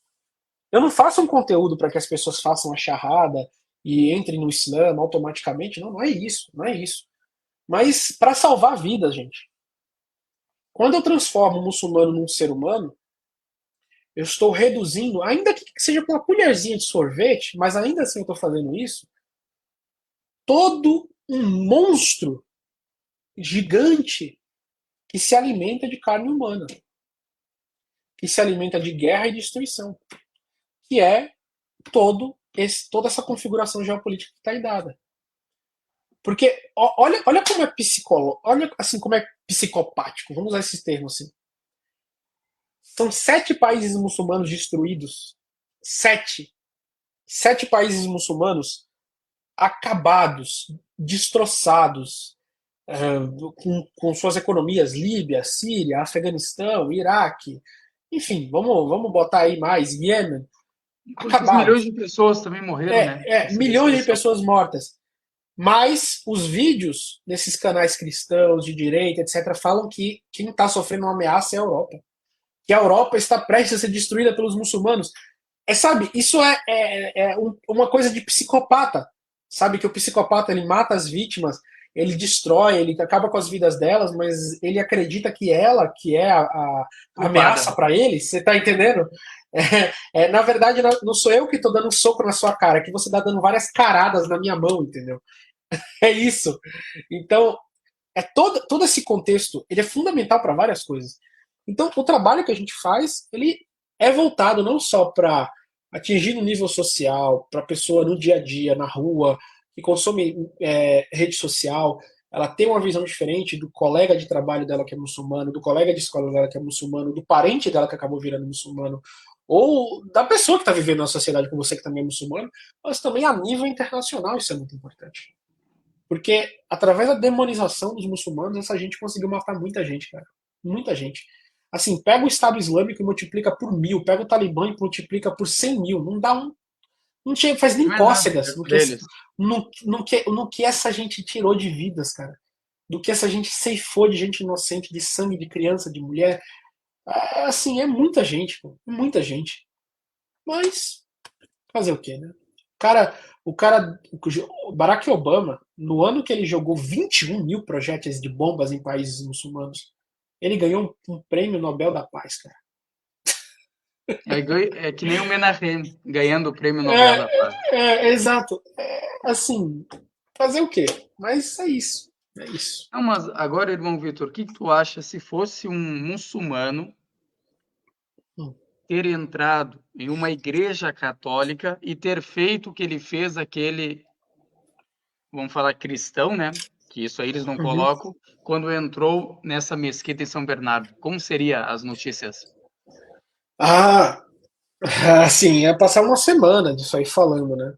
Eu não faço um conteúdo para que as pessoas façam a charrada e entrem no Islã automaticamente. Não, não é isso, não é isso. Mas para salvar vidas, gente. Quando eu transformo um muçulmano num ser humano, eu estou reduzindo, ainda que seja com uma colherzinha de sorvete, mas ainda assim eu estou fazendo isso, todo um monstro gigante que se alimenta de carne humana, que se alimenta de guerra e destruição, que é toda essa configuração geopolítica que está aí dada. Porque olha como é psicólogo, olha assim como é psicopático, vamos usar esses termos assim. São 7 países muçulmanos destruídos. 7. 7 países muçulmanos acabados, destroçados, com suas economias, Líbia, Síria, Afeganistão, Iraque, enfim, vamos botar aí mais, Iêmen, Quantos milhões acabados. de pessoas também morreram, né? Nessa Milhões de destruição. pessoas mortas. Mas os vídeos desses canais cristãos de direita, etc., falam que quem está sofrendo uma ameaça é a Europa. Que a Europa está prestes a ser destruída pelos muçulmanos. Sabe, isso uma coisa de psicopata. Sabe, que o psicopata ele mata as vítimas, ele destrói, ele acaba com as vidas delas, mas ele acredita que ela, que é a Culpada. ameaça para ele, você tá entendendo? Na verdade, não sou eu que tô dando um soco na sua cara, é que você tá dando várias caradas na minha mão, entendeu? É isso. Então, todo esse contexto, ele é fundamental para várias coisas. Então, o trabalho que a gente faz, ele é voltado não só para atingir no nível social, para a pessoa no dia a dia, na rua, que consome rede social, ela tem uma visão diferente do colega de trabalho dela que é muçulmano, do colega de escola dela que é muçulmano, do parente dela que acabou virando muçulmano, ou da pessoa que está vivendo na sociedade com você que também é muçulmano, mas também a nível internacional isso é muito importante. Porque através da demonização dos muçulmanos, essa gente conseguiu matar muita gente, cara. Muita gente. Assim, pega o Estado Islâmico e multiplica por 1000, pega o Talibã e multiplica por 100 mil. Não dá um. Não chega, faz nem Não é nada cócegas perto deles. no que essa gente tirou de vidas, cara. Do que essa gente ceifou de gente inocente, de sangue, de criança, de mulher. Assim, é muita gente, pô. Muita gente. Mas, fazer o quê, né? O Barack Obama, no ano que ele jogou 21 mil projéteis de bombas em países muçulmanos, ele ganhou um prêmio Nobel da Paz, cara. É que nem o Menahem ganhando o Prêmio Nobel da Paz. Exato. Assim, fazer o quê? Mas é isso. É isso. Não, mas agora, irmão Vitor, o que tu acha se fosse um muçulmano hum, ter entrado em uma igreja católica e ter feito o que ele fez, aquele, vamos falar, cristão, né? Que isso aí eles não uhum. colocam, quando entrou nessa mesquita em São Bernardo. Como seria as notícias? Ah, assim, ia passar uma semana disso aí falando, né?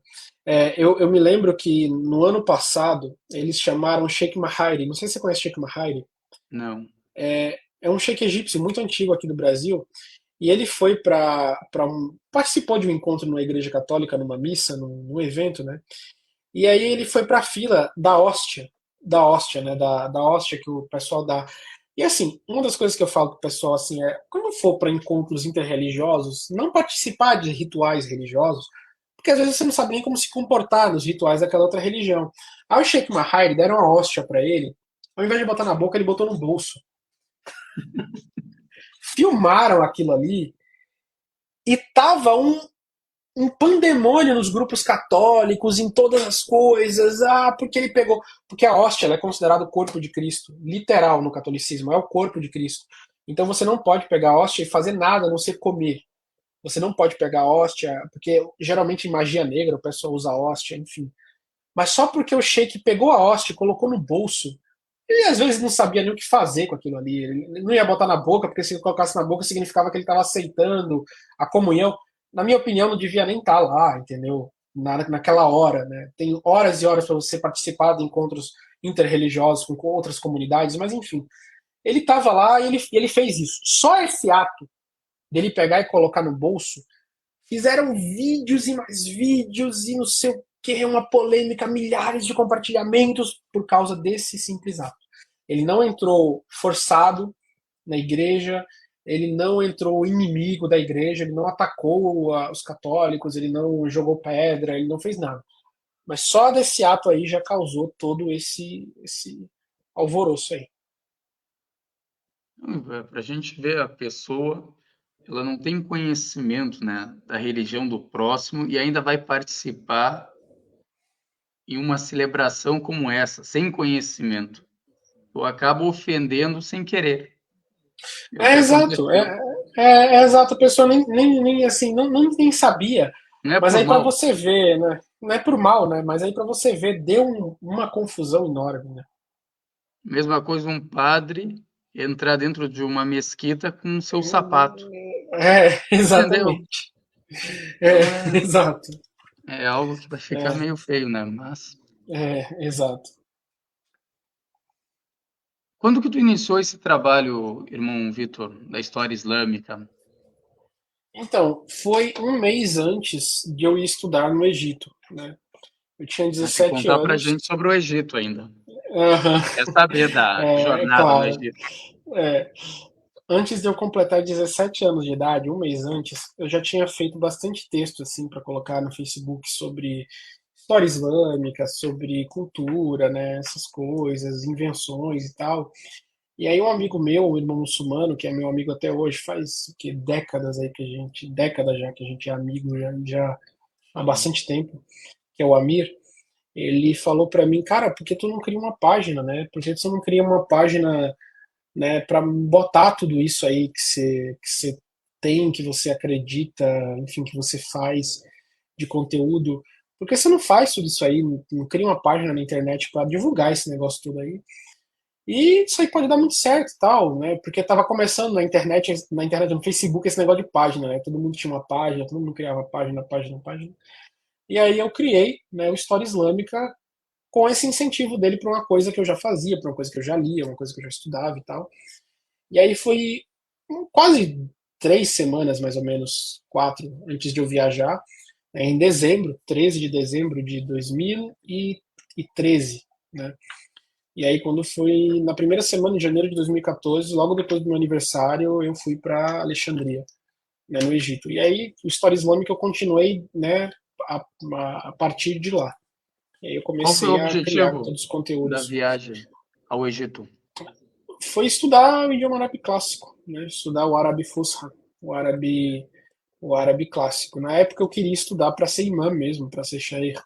Eu me lembro que no ano passado eles chamaram Sheikh Mahari. Não sei se você conhece Sheikh Mahari. Não. É um sheikh egípcio muito antigo aqui do Brasil. E ele foi participou de um encontro numa igreja católica, numa missa, num evento, né? E aí ele foi para a fila da hóstia, né? Da hóstia que o pessoal dá. E assim, uma das coisas que eu falo pro pessoal assim quando for para encontros interreligiosos, não participar de rituais religiosos, porque às vezes você não sabe nem como se comportar nos rituais daquela outra religião. Aí o Sheikh Mahir deram uma hóstia para ele, ao invés de botar na boca, ele botou no bolso. Filmaram aquilo ali e tava um pandemônio nos grupos católicos, em todas as coisas. Ah, porque ele pegou. Porque a hóstia ela é considerada o corpo de Cristo, literal no catolicismo, é o corpo de Cristo. Então você não pode pegar a hóstia e fazer nada a não ser comer. Você não pode pegar a hóstia, porque geralmente em magia negra o pessoal usa a hóstia, enfim. Mas só porque o sheik pegou a hóstia e colocou no bolso, ele às vezes não sabia nem o que fazer com aquilo ali. Ele não ia botar na boca, porque se ele colocasse na boca significava que ele estava aceitando a comunhão. Na minha opinião, não devia nem estar lá, entendeu? Naquela hora, né? Tem horas e horas para você participar de encontros interreligiosos com outras comunidades, mas enfim. Ele estava lá e ele fez isso. Só esse ato dele pegar e colocar no bolso, fizeram vídeos e mais vídeos e não sei o que, uma polêmica, milhares de compartilhamentos por causa desse simples ato. Ele não entrou forçado na igreja, ele não entrou inimigo da igreja, ele não atacou os católicos, ele não jogou pedra, ele não fez nada. Mas só desse ato aí já causou todo esse alvoroço aí. Para a gente ver a pessoa, ela não tem conhecimento, né, da religião do próximo e ainda vai participar em uma celebração como essa, sem conhecimento. Eu acabo ofendendo sem querer. É o É que exato, aconteceu. é exato, a pessoa nem assim, não nem sabia. Não é Mas por aí para mal. você ver, né? Não é por mal, né? Mas aí para você ver, deu uma confusão enorme, né? Mesma coisa um padre entrar dentro de uma mesquita com seu sapato. Entendeu? Exatamente. É, Então exato. é algo que vai ficar É, meio feio, né? Mas exato. quando que tu iniciou esse trabalho, irmão Vitor, da história islâmica? Então, foi um mês antes de eu ir estudar no Egito, né? Eu tinha Vai ter que 17 contar pra anos. gente sobre o Egito ainda. Aham. Quer saber da jornada no Claro. Egito? É. Antes de eu completar 17 anos de idade, um mês antes, eu já tinha feito bastante texto assim para colocar no Facebook sobre história islâmica, sobre cultura, né, essas coisas, invenções e tal. E aí um amigo meu, um irmão muçulmano, que é meu amigo até hoje, faz que décadas aí que a gente, décadas já que a gente é amigo já há Sim. bastante tempo, que é o Amir, ele falou para mim, cara, por que tu não cria uma página, né? Por que tu não cria uma página, né, para botar tudo isso aí que você tem, que você acredita, enfim, que você faz de conteúdo. Por que você não faz tudo isso aí, não cria uma página na internet para divulgar esse negócio tudo aí? E isso aí pode dar muito certo e tal, né? Porque tava começando na internet, no Facebook, esse negócio de página, né? Todo mundo tinha uma página, todo mundo criava página, página, página. E aí eu criei, né, o História Islâmica com esse incentivo dele para uma coisa que eu já fazia, para uma coisa que eu já lia, uma coisa que eu já estudava e tal. E aí foi quase 3 semanas, mais ou menos, 4, antes de eu viajar, em dezembro, 13 de dezembro de 2013, né? E aí, quando foi na primeira semana de janeiro de 2014, logo depois do meu aniversário, eu fui para Alexandria, né, no Egito. E aí, o História Islâmica eu continuei, né, a partir de lá. E aí eu Qual foi o comecei a criar objetivo todos os da conteúdos. viagem ao Egito? Foi estudar o idioma árabe clássico, né, estudar o árabe fusha, o árabe clássico. Na época eu queria estudar para ser imã mesmo, para ser sheikh,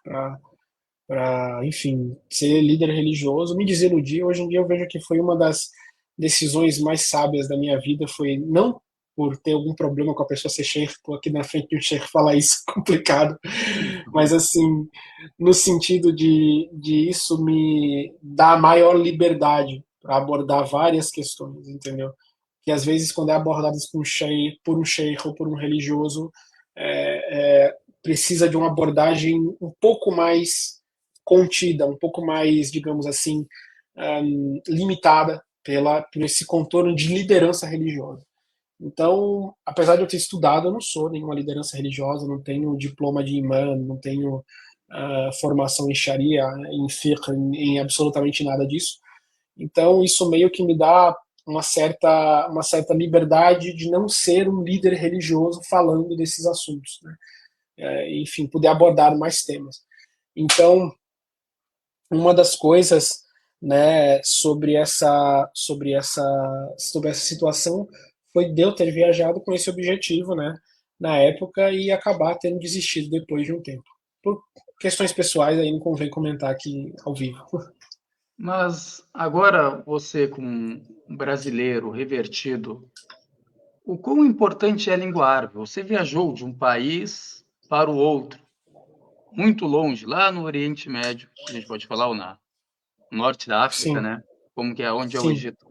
enfim, ser líder religioso, me desiludir. Hoje em dia eu vejo que foi uma das decisões mais sábias da minha vida, foi não por ter algum problema com a pessoa ser sheikh. Estou aqui na frente de um sheikh falar isso é complicado. Mas, assim, no sentido de isso me dar maior liberdade para abordar várias questões, entendeu? Que às vezes, quando é abordado por um sheikh ou por um religioso, precisa de uma abordagem um pouco mais contida, um pouco mais, digamos assim, limitada por esse contorno de liderança religiosa. Então, apesar de eu ter estudado, eu não sou nenhuma liderança religiosa, não tenho diploma de imã, não tenho formação em Sharia, em fiqh, em absolutamente nada disso. Então, isso meio que me dá uma certa liberdade de não ser um líder religioso falando desses assuntos, né? Enfim, poder abordar mais temas. Então, uma das coisas, né, sobre essa situação foi de eu ter viajado com esse objetivo, né, na época e acabar tendo desistido depois de um tempo. Por questões pessoais, aí não convém comentar aqui ao vivo. Mas agora você, como um brasileiro revertido, o quão importante é a língua árabe? Você viajou de um país para o outro, muito longe, lá no Oriente Médio, a gente pode falar, ou na norte da África, Sim, né? Como que é? Onde é o sim. Egito?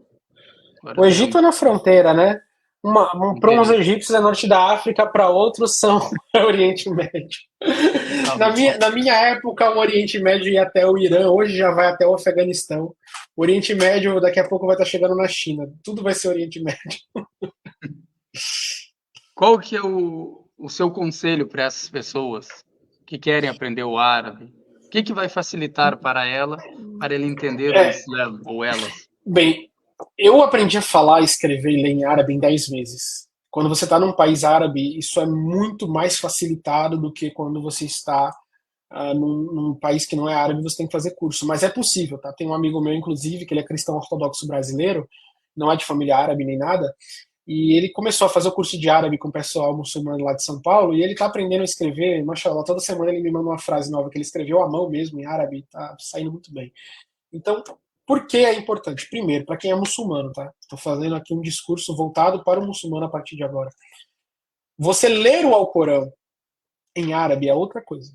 Agora O Egito é realmente na fronteira, né? Para uns fronteiriço. egípcios é norte da África, para outros são Oriente Médio. Tá Na bom. minha, na minha época, o Oriente Médio ia até o Irã, hoje já vai até o Afeganistão. O Oriente Médio daqui a pouco vai estar chegando na China. Tudo vai ser Oriente Médio. Qual que é o seu conselho para essas pessoas que querem aprender o árabe? O que que vai facilitar para ela entender o É, Islã ou elas? bem, eu aprendi a falar, escrever e ler em árabe em 10 meses. Quando você está num país árabe, isso é muito mais facilitado do que quando você está num país que não é árabe, você tem que fazer curso. Mas é possível, tá? Tem um amigo meu, inclusive, que ele é cristão ortodoxo brasileiro, não é de família árabe nem nada, e ele começou a fazer o curso de árabe com o pessoal muçulmano lá de São Paulo, e ele tá aprendendo a escrever, mashallah, toda semana ele me manda uma frase nova que ele escreveu à mão mesmo, em árabe, tá saindo muito bem. Então, por que é importante? Primeiro, para quem é muçulmano, tá? Estou fazendo aqui um discurso voltado para o muçulmano a partir de agora. Você ler o Alcorão em árabe é outra coisa.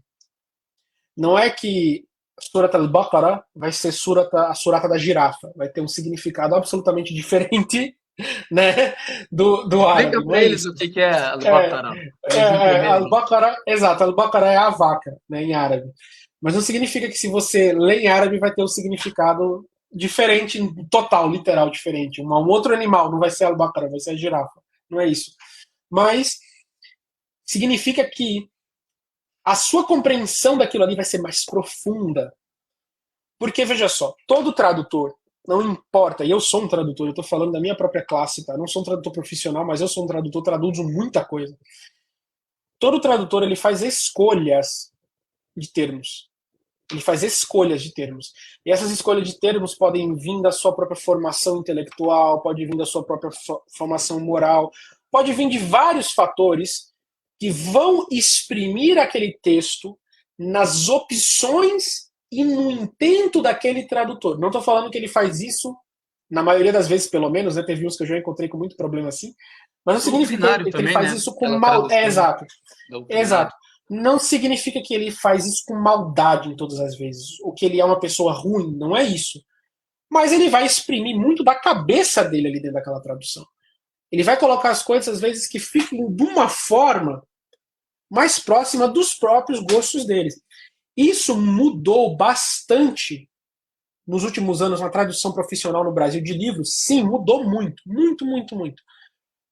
Não é que Surat al-Baqarah vai ser a surata da girafa, vai ter um significado absolutamente diferente, né, do Explica árabe, não para é eles isso. o que que é É, al-Baqarah, para eles entenderem. al-Baqarah, exato, al-Baqarah é a vaca, né, em árabe. Mas não significa que se você lê em árabe vai ter um significado diferente, total, literal, diferente. Um outro animal não vai ser al-Baqarah, vai ser a girafa. Não é isso. Mas significa que a sua compreensão daquilo ali vai ser mais profunda. Porque, veja só, todo tradutor, não importa, e eu sou um tradutor, eu estou falando da minha própria classe, tá? Eu não sou um tradutor profissional, mas eu sou um tradutor, traduzo muita coisa. Todo tradutor ele faz escolhas de termos. Ele faz escolhas de termos. E essas escolhas de termos podem vir da sua própria formação intelectual, pode vir da sua própria formação moral, pode vir de vários fatores que vão exprimir aquele texto nas opções e no intento daquele tradutor. Não estou falando que ele faz isso, na maioria das vezes, pelo menos, né? Teve uns que eu já encontrei com muito problema assim, mas não significa Doutrinário que ele também, faz né? isso com Aquela mal. É tradução exato. doutrinária. Exato. Não significa que ele faz isso com maldade em todas as vezes, ou que ele é uma pessoa ruim, não é isso. Mas ele vai exprimir muito da cabeça dele ali dentro daquela tradução. Ele vai colocar as coisas, às vezes, que fiquem de uma forma mais próxima dos próprios gostos deles. Isso mudou bastante nos últimos anos na tradução profissional no Brasil de livros. Sim, mudou muito, muito, muito, muito.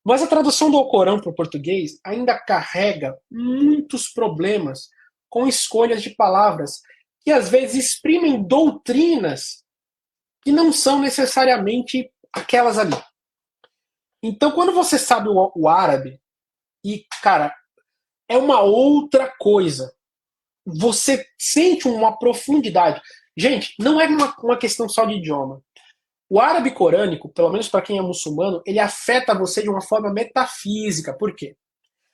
Mas a tradução do Alcorão para o português ainda carrega muitos problemas com escolhas de palavras que às vezes exprimem doutrinas que não são necessariamente aquelas ali. Então, quando você sabe o árabe, e, cara, é uma outra coisa. Você sente uma profundidade. Gente, não é uma questão só de idioma. O árabe corânico, pelo menos para quem é muçulmano, ele afeta você de uma forma metafísica. Por quê?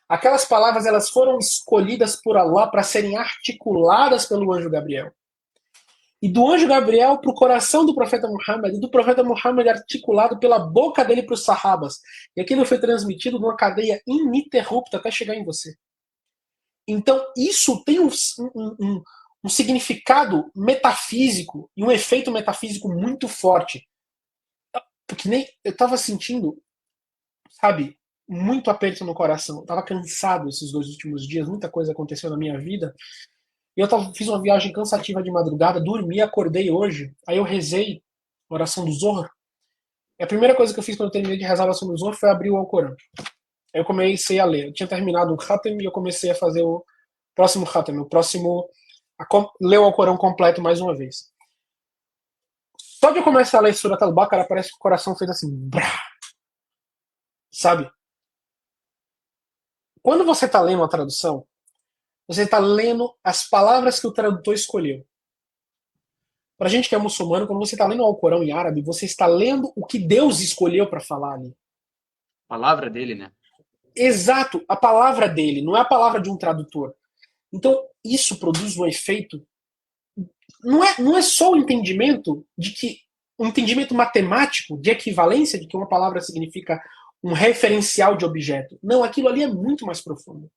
Aquelas palavras elas foram escolhidas por Allah para serem articuladas pelo anjo Gabriel. e do anjo Gabriel para o coração do profeta Muhammad, e do profeta Muhammad articulado pela boca dele para os sahabas. E aquilo foi transmitido numa cadeia ininterrupta até chegar em você. Então, isso tem um significado metafísico e um efeito metafísico muito forte. Porque nem eu estava sentindo, sabe, muito aperto no coração. Eu tava cansado esses 2 últimos dias, muita coisa aconteceu na minha vida. E fiz uma viagem cansativa de madrugada, dormi, acordei hoje, aí eu rezei a oração do Zohar. E a primeira coisa que eu fiz quando eu terminei de rezar a oração do Zohar foi abrir o Alcorão. Aí eu comecei a ler. Eu tinha terminado o Khatem e eu comecei a fazer o próximo Khatem, ler o Alcorão completo mais uma vez. Só de eu começar a ler Surat al-Baqarah, parece que o coração fez assim, brá, sabe? Quando você está lendo a tradução, você está lendo as palavras que o tradutor escolheu. Para gente que é muçulmano, quando você está lendo o Alcorão em árabe, você está lendo o que Deus escolheu para falar ali. A palavra dele, né? Exato, a palavra dele, não é a palavra de um tradutor. Então, isso produz um efeito. Não é só o entendimento de que. Um entendimento matemático de equivalência de que uma palavra significa um referencial de objeto. Não, aquilo ali é muito mais profundo.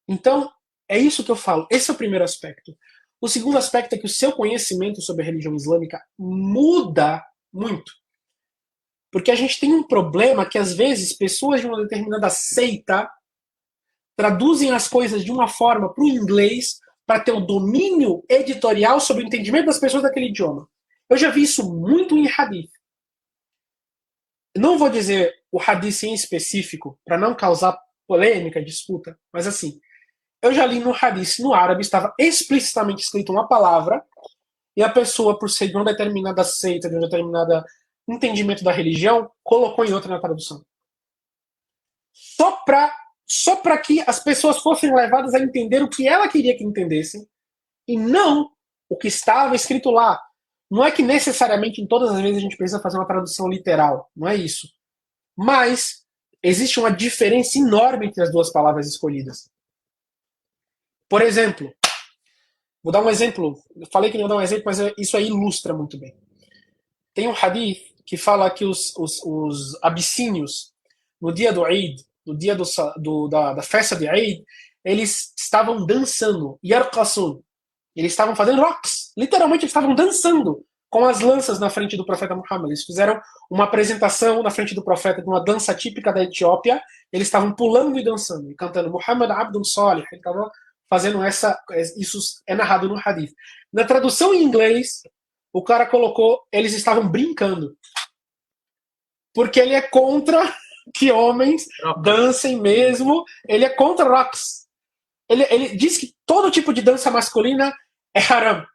Então, é isso que eu falo. Esse é o primeiro aspecto. O segundo aspecto é que o seu conhecimento sobre a religião islâmica muda muito. Porque a gente tem um problema que, às vezes, pessoas de uma determinada seita traduzem as coisas de uma forma para o inglês para ter o domínio editorial sobre o entendimento das pessoas daquele idioma. Eu já vi isso muito em hadith. Não vou dizer o hadith em específico, para não causar polêmica, disputa, mas assim, eu já li no hadith, no árabe, estava explicitamente escrito uma palavra, e a pessoa, por ser de uma determinada seita, de um determinado entendimento da religião, colocou em outra na tradução. Só para que as pessoas fossem levadas a entender o que ela queria que entendessem, e não o que estava escrito lá. Não é que necessariamente em todas as vezes a gente precisa fazer uma tradução literal, não é isso. Mas existe uma diferença enorme entre as duas palavras escolhidas. Por exemplo, vou dar um exemplo. Eu falei que não ia dar um exemplo, mas isso aí ilustra muito bem. Tem um hadith que fala que os abissínios, no dia do Eid, no dia da festa de Eid, eles estavam dançando, yarqasun. Eles estavam fazendo rocks. Literalmente, eles estavam dançando com as lanças na frente do profeta Muhammad. Eles fizeram uma apresentação na frente do profeta de uma dança típica da Etiópia. Eles estavam pulando e dançando, e cantando Muhammad Abdul Salih. Ele estava fazendo isso é narrado no hadith. Na tradução em inglês, o cara colocou, eles estavam brincando. Porque ele é contra que homens dancem mesmo. Ele é contra rocks. Ele diz que todo tipo de dança masculina é haram.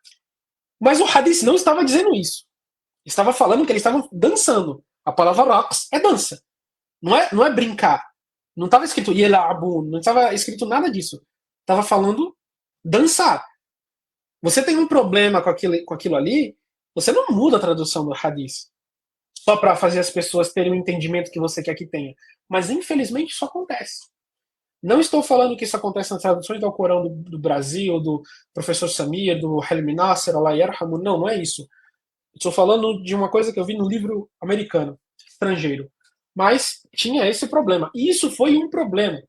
Mas o hadith não estava dizendo isso. Estava falando que eles estavam dançando. A palavra raqs é dança. Não é brincar. Não estava escrito yelabu, não estava escrito nada disso. Estava falando dançar. Você tem um problema com aquilo ali, você não muda a tradução do hadith só para fazer as pessoas terem o entendimento que você quer que tenha. Mas infelizmente isso acontece. Não estou falando que isso acontece nas traduções do Alcorão do Brasil, do professor Samir, do Helmi Nasser, Allah Yarhamu. Não é isso. Estou falando de uma coisa que eu vi no livro americano, estrangeiro. Mas tinha esse problema. E isso foi um problema.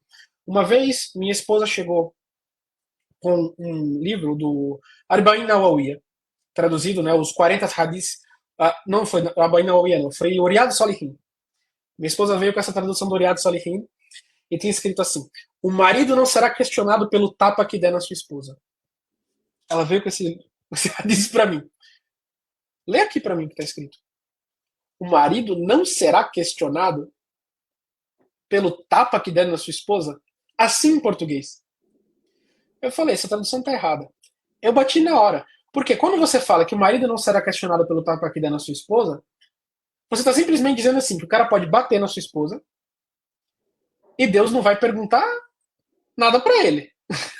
Uma vez, minha esposa chegou com um livro do Arba'in Nawawiya, traduzido, né, os 40 hadiths. Não foi Arba'in Nawawiya, não. Foi o Riyad Salihin. Minha esposa veio com essa tradução do Riyad Salihin. E tinha escrito assim: o marido não será questionado pelo tapa que der na sua esposa. Ela veio com esse hadith para mim. Lê aqui para mim o que está escrito. O marido não será questionado pelo tapa que der na sua esposa? Assim em português. Eu falei, essa tradução está errada. Eu bati na hora. Porque quando você fala que o marido não será questionado pelo tapa que der na sua esposa, você está simplesmente dizendo assim, que o cara pode bater na sua esposa e Deus não vai perguntar nada para ele.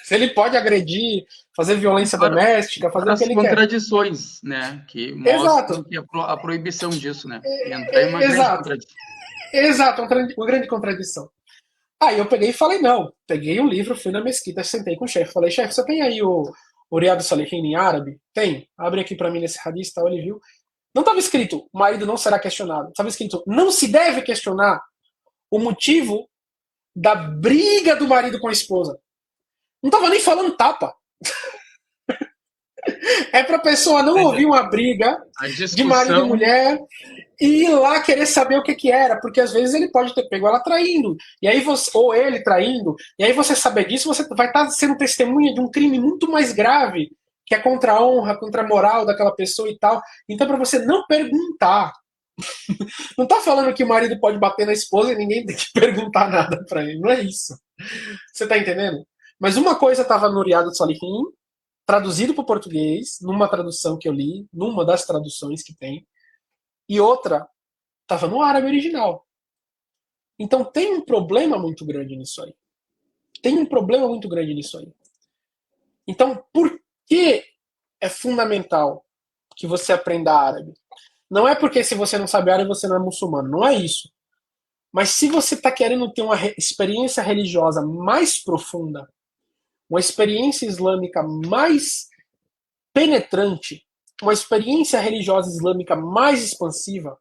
Se ele pode agredir, fazer violência doméstica, fazer o que ele quer. As contradições, né? Que mostram que a proibição disso, né? Entrar em uma grande contradição. Exato, uma grande contradição. Aí eu peguei e falei, não. Peguei o livro, fui na mesquita, sentei com o chefe. Falei, chefe, você tem aí o o Riyad Salihin em árabe? Tem. Abre aqui para mim nesse hadith, tá? Ele viu. Não estava escrito, o marido não será questionado. Estava escrito, não se deve questionar o motivo da briga do marido com a esposa. Não estava nem falando tapa. É para a pessoa não ouvir uma briga A de marido e discussão. mulher e ir lá querer saber o que que era, porque às vezes ele pode ter pego ela traindo, e aí você, ou ele traindo, e aí você saber disso, você vai estar sendo testemunha de um crime muito mais grave, que é contra a honra, contra a moral daquela pessoa e tal. Então, para você não perguntar, não tá falando que o marido pode bater na esposa e ninguém tem que perguntar nada para ele, não é isso. Você tá entendendo? Mas uma coisa estava no Riado Salihin, traduzido para o português, numa tradução que eu li, numa das traduções que tem, e outra estava no árabe original. Então tem um problema muito grande nisso aí. Tem um problema muito grande nisso aí. Então, por que é fundamental que você aprenda árabe? Não é porque se você não sabe árabe você não é muçulmano, não é isso. Mas se você está querendo ter uma experiência religiosa mais profunda, uma experiência islâmica mais penetrante, uma experiência religiosa islâmica mais expansiva,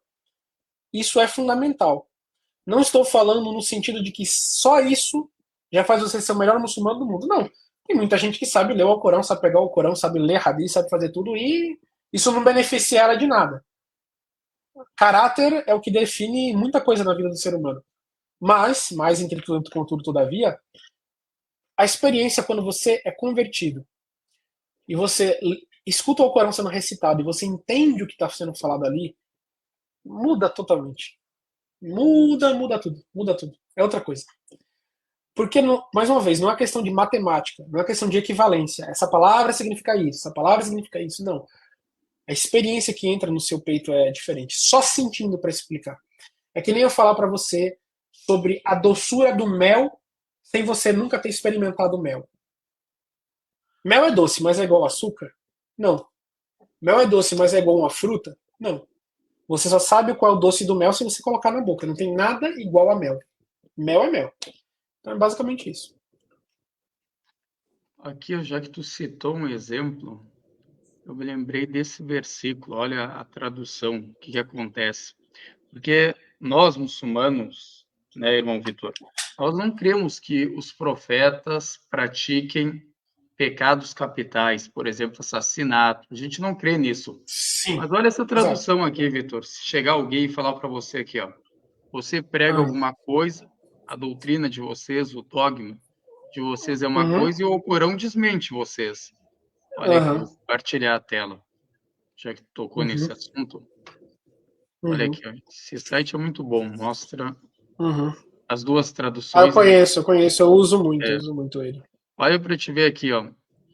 isso é fundamental. Não estou falando no sentido de que só isso já faz você ser o melhor muçulmano do mundo. Não. Tem muita gente que sabe ler o Corão, sabe pegar o Corão, sabe ler hadith, sabe fazer tudo e isso não beneficia ela de nada. Caráter é o que define muita coisa na vida do ser humano. Mas, mais entretanto, contudo, todavia, a experiência quando você é convertido e você escuta o Corão sendo recitado e você entende o que está sendo falado ali, muda totalmente. Muda tudo, muda tudo. É outra coisa. Porque, mais uma vez, não é questão de matemática, não é questão de equivalência. Essa palavra significa isso, essa palavra significa isso. Não. A experiência que entra no seu peito é diferente. Só sentindo para explicar. É que nem eu falar para você sobre a doçura do mel sem você nunca ter experimentado mel. Mel é doce, mas é igual açúcar? Não. Mel é doce, mas é igual uma fruta? Não. Você só sabe qual é o doce do mel se você colocar na boca. Não tem nada igual a mel. Mel é mel. Então é basicamente isso. Aqui, já que tu citou um exemplo, eu me lembrei desse versículo. Olha a tradução, o que acontece. Porque nós, muçulmanos, né, irmão Vitor, nós não cremos que os profetas pratiquem pecados capitais, por exemplo, assassinato. A gente não crê nisso. Sim. Mas olha essa Exato. tradução aqui, Vitor. Se chegar alguém e falar para você aqui, ó, você prega Ah, alguma coisa, a doutrina de vocês, o dogma de vocês é uma uhum, coisa e o Corão desmente vocês. Olha aqui, uhum, vou compartilhar a tela, já que tocou uhum, nesse assunto. Olha uhum, aqui, ó, esse site é muito bom, mostra uhum. as duas Ah, traduções. eu conheço, eu É, uso muito ele. olha para te ver aqui, ó.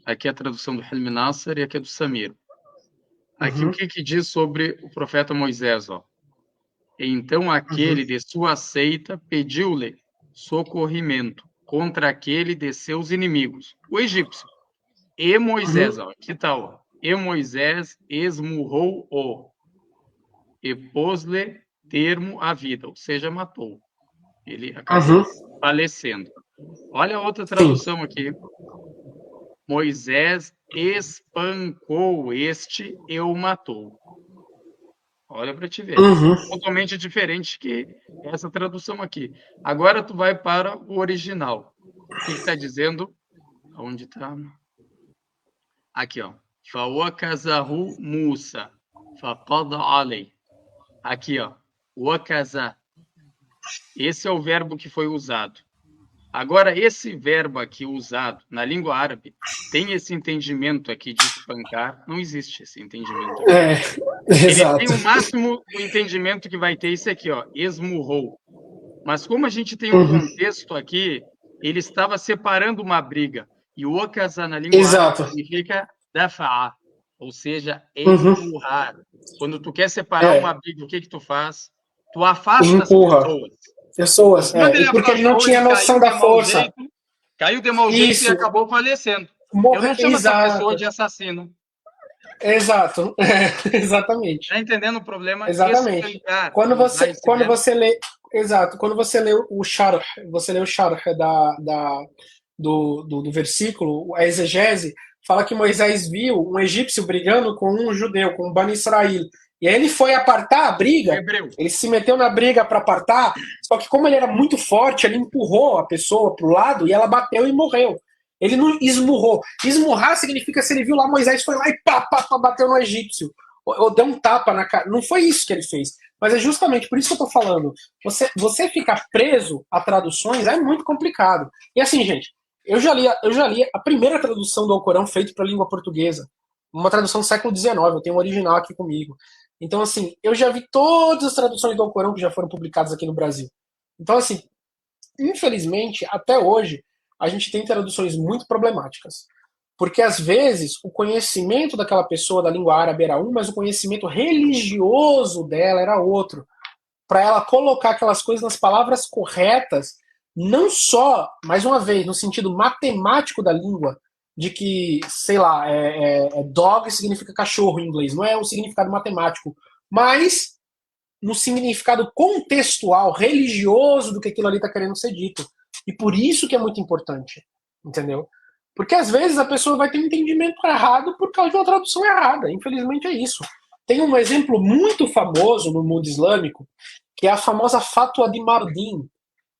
Aqui é a tradução do Helmi Nasser e aqui é do Samir. Aqui o Uhum, que que diz sobre o profeta Moisés, ó? Então uhum, aquele de sua seita pediu-lhe socorrimento contra aquele de seus inimigos, o egípcio. E uhum, Moisés, ó, que tal? Ó? E Moisés esmurrou-o e pôs-lhe termo à vida, ou seja, matou. Ele uhum. acabou falecendo. Olha a outra Sim. tradução aqui. Moisés espancou este e o matou. Olha para te ver. Uhum, Totalmente diferente que essa tradução aqui. Agora tu vai para o original. O que está dizendo? Onde está? Aqui, ó. فَوَكَزَهُ Musa, فَقَضَى عَلَيْهِ. Aqui, ó. وَكَزَ. Esse é o verbo que foi usado. Agora, esse verbo aqui usado na língua árabe tem esse entendimento aqui de espancar? Não existe esse entendimento aqui. é, Ele tem exato. o máximo o entendimento que vai ter isso aqui, ó, esmurrou. Mas como a gente tem um Uhum, contexto aqui, ele estava separando uma briga. E o okaza na língua árabe exato. significa dafa'a, ou seja, Uhum, empurrar. Quando tu quer separar uma é, briga, o que que tu faz? Tu afasta as empurra. pessoas. E Pessoas, quando é. ele E porque ele não afastou, tinha ele noção da força. caiu de mau jeito e Isso. acabou falecendo. Eu Morre. não chamo essa pessoa Exato. de assassino. Exato. É, exatamente. Tá entendendo o problema? Exatamente. Espancar e usar esse Quando verbo. você lê, exato, quando você lê o sharh, você lê o sharh do versículo, a exegese, fala que Moisés viu um egípcio brigando com um judeu, com um Bani Israel. E aí ele foi apartar a briga, Hebreu. ele se meteu na briga para apartar, só que como ele era muito forte, ele empurrou a pessoa pro lado e ela bateu e morreu. Ele não esmurrou. Esmurrar significa se ele viu lá, Moisés foi lá e pá, pá, pá, bateu no egípcio. Ou deu um tapa na cara. Não foi isso que ele fez. Mas é justamente por isso que eu tô falando. Você ficar preso a traduções é muito complicado. E assim, gente, eu já li a primeira tradução do Alcorão feita para a língua portuguesa. Uma tradução do século XIX, eu tenho um original aqui comigo. Então, assim, eu já vi todas as traduções do Alcorão que já foram publicadas aqui no Brasil. Então, assim, infelizmente, até hoje, a gente tem traduções muito problemáticas. Porque às vezes o conhecimento daquela pessoa da língua árabe era um, mas o conhecimento religioso dela era outro. Para ela colocar aquelas coisas nas palavras corretas, não só, mais uma vez, no sentido matemático da língua, de que, sei lá, dog significa cachorro em inglês, não é o significado matemático, mas no significado contextual, religioso do que aquilo ali está querendo ser dito. E por isso que é muito importante, entendeu? Porque às vezes a pessoa vai ter um entendimento errado por causa de uma tradução errada. Infelizmente é isso. Tem um exemplo muito famoso no mundo islâmico, que é a famosa Fatwa de Mardin,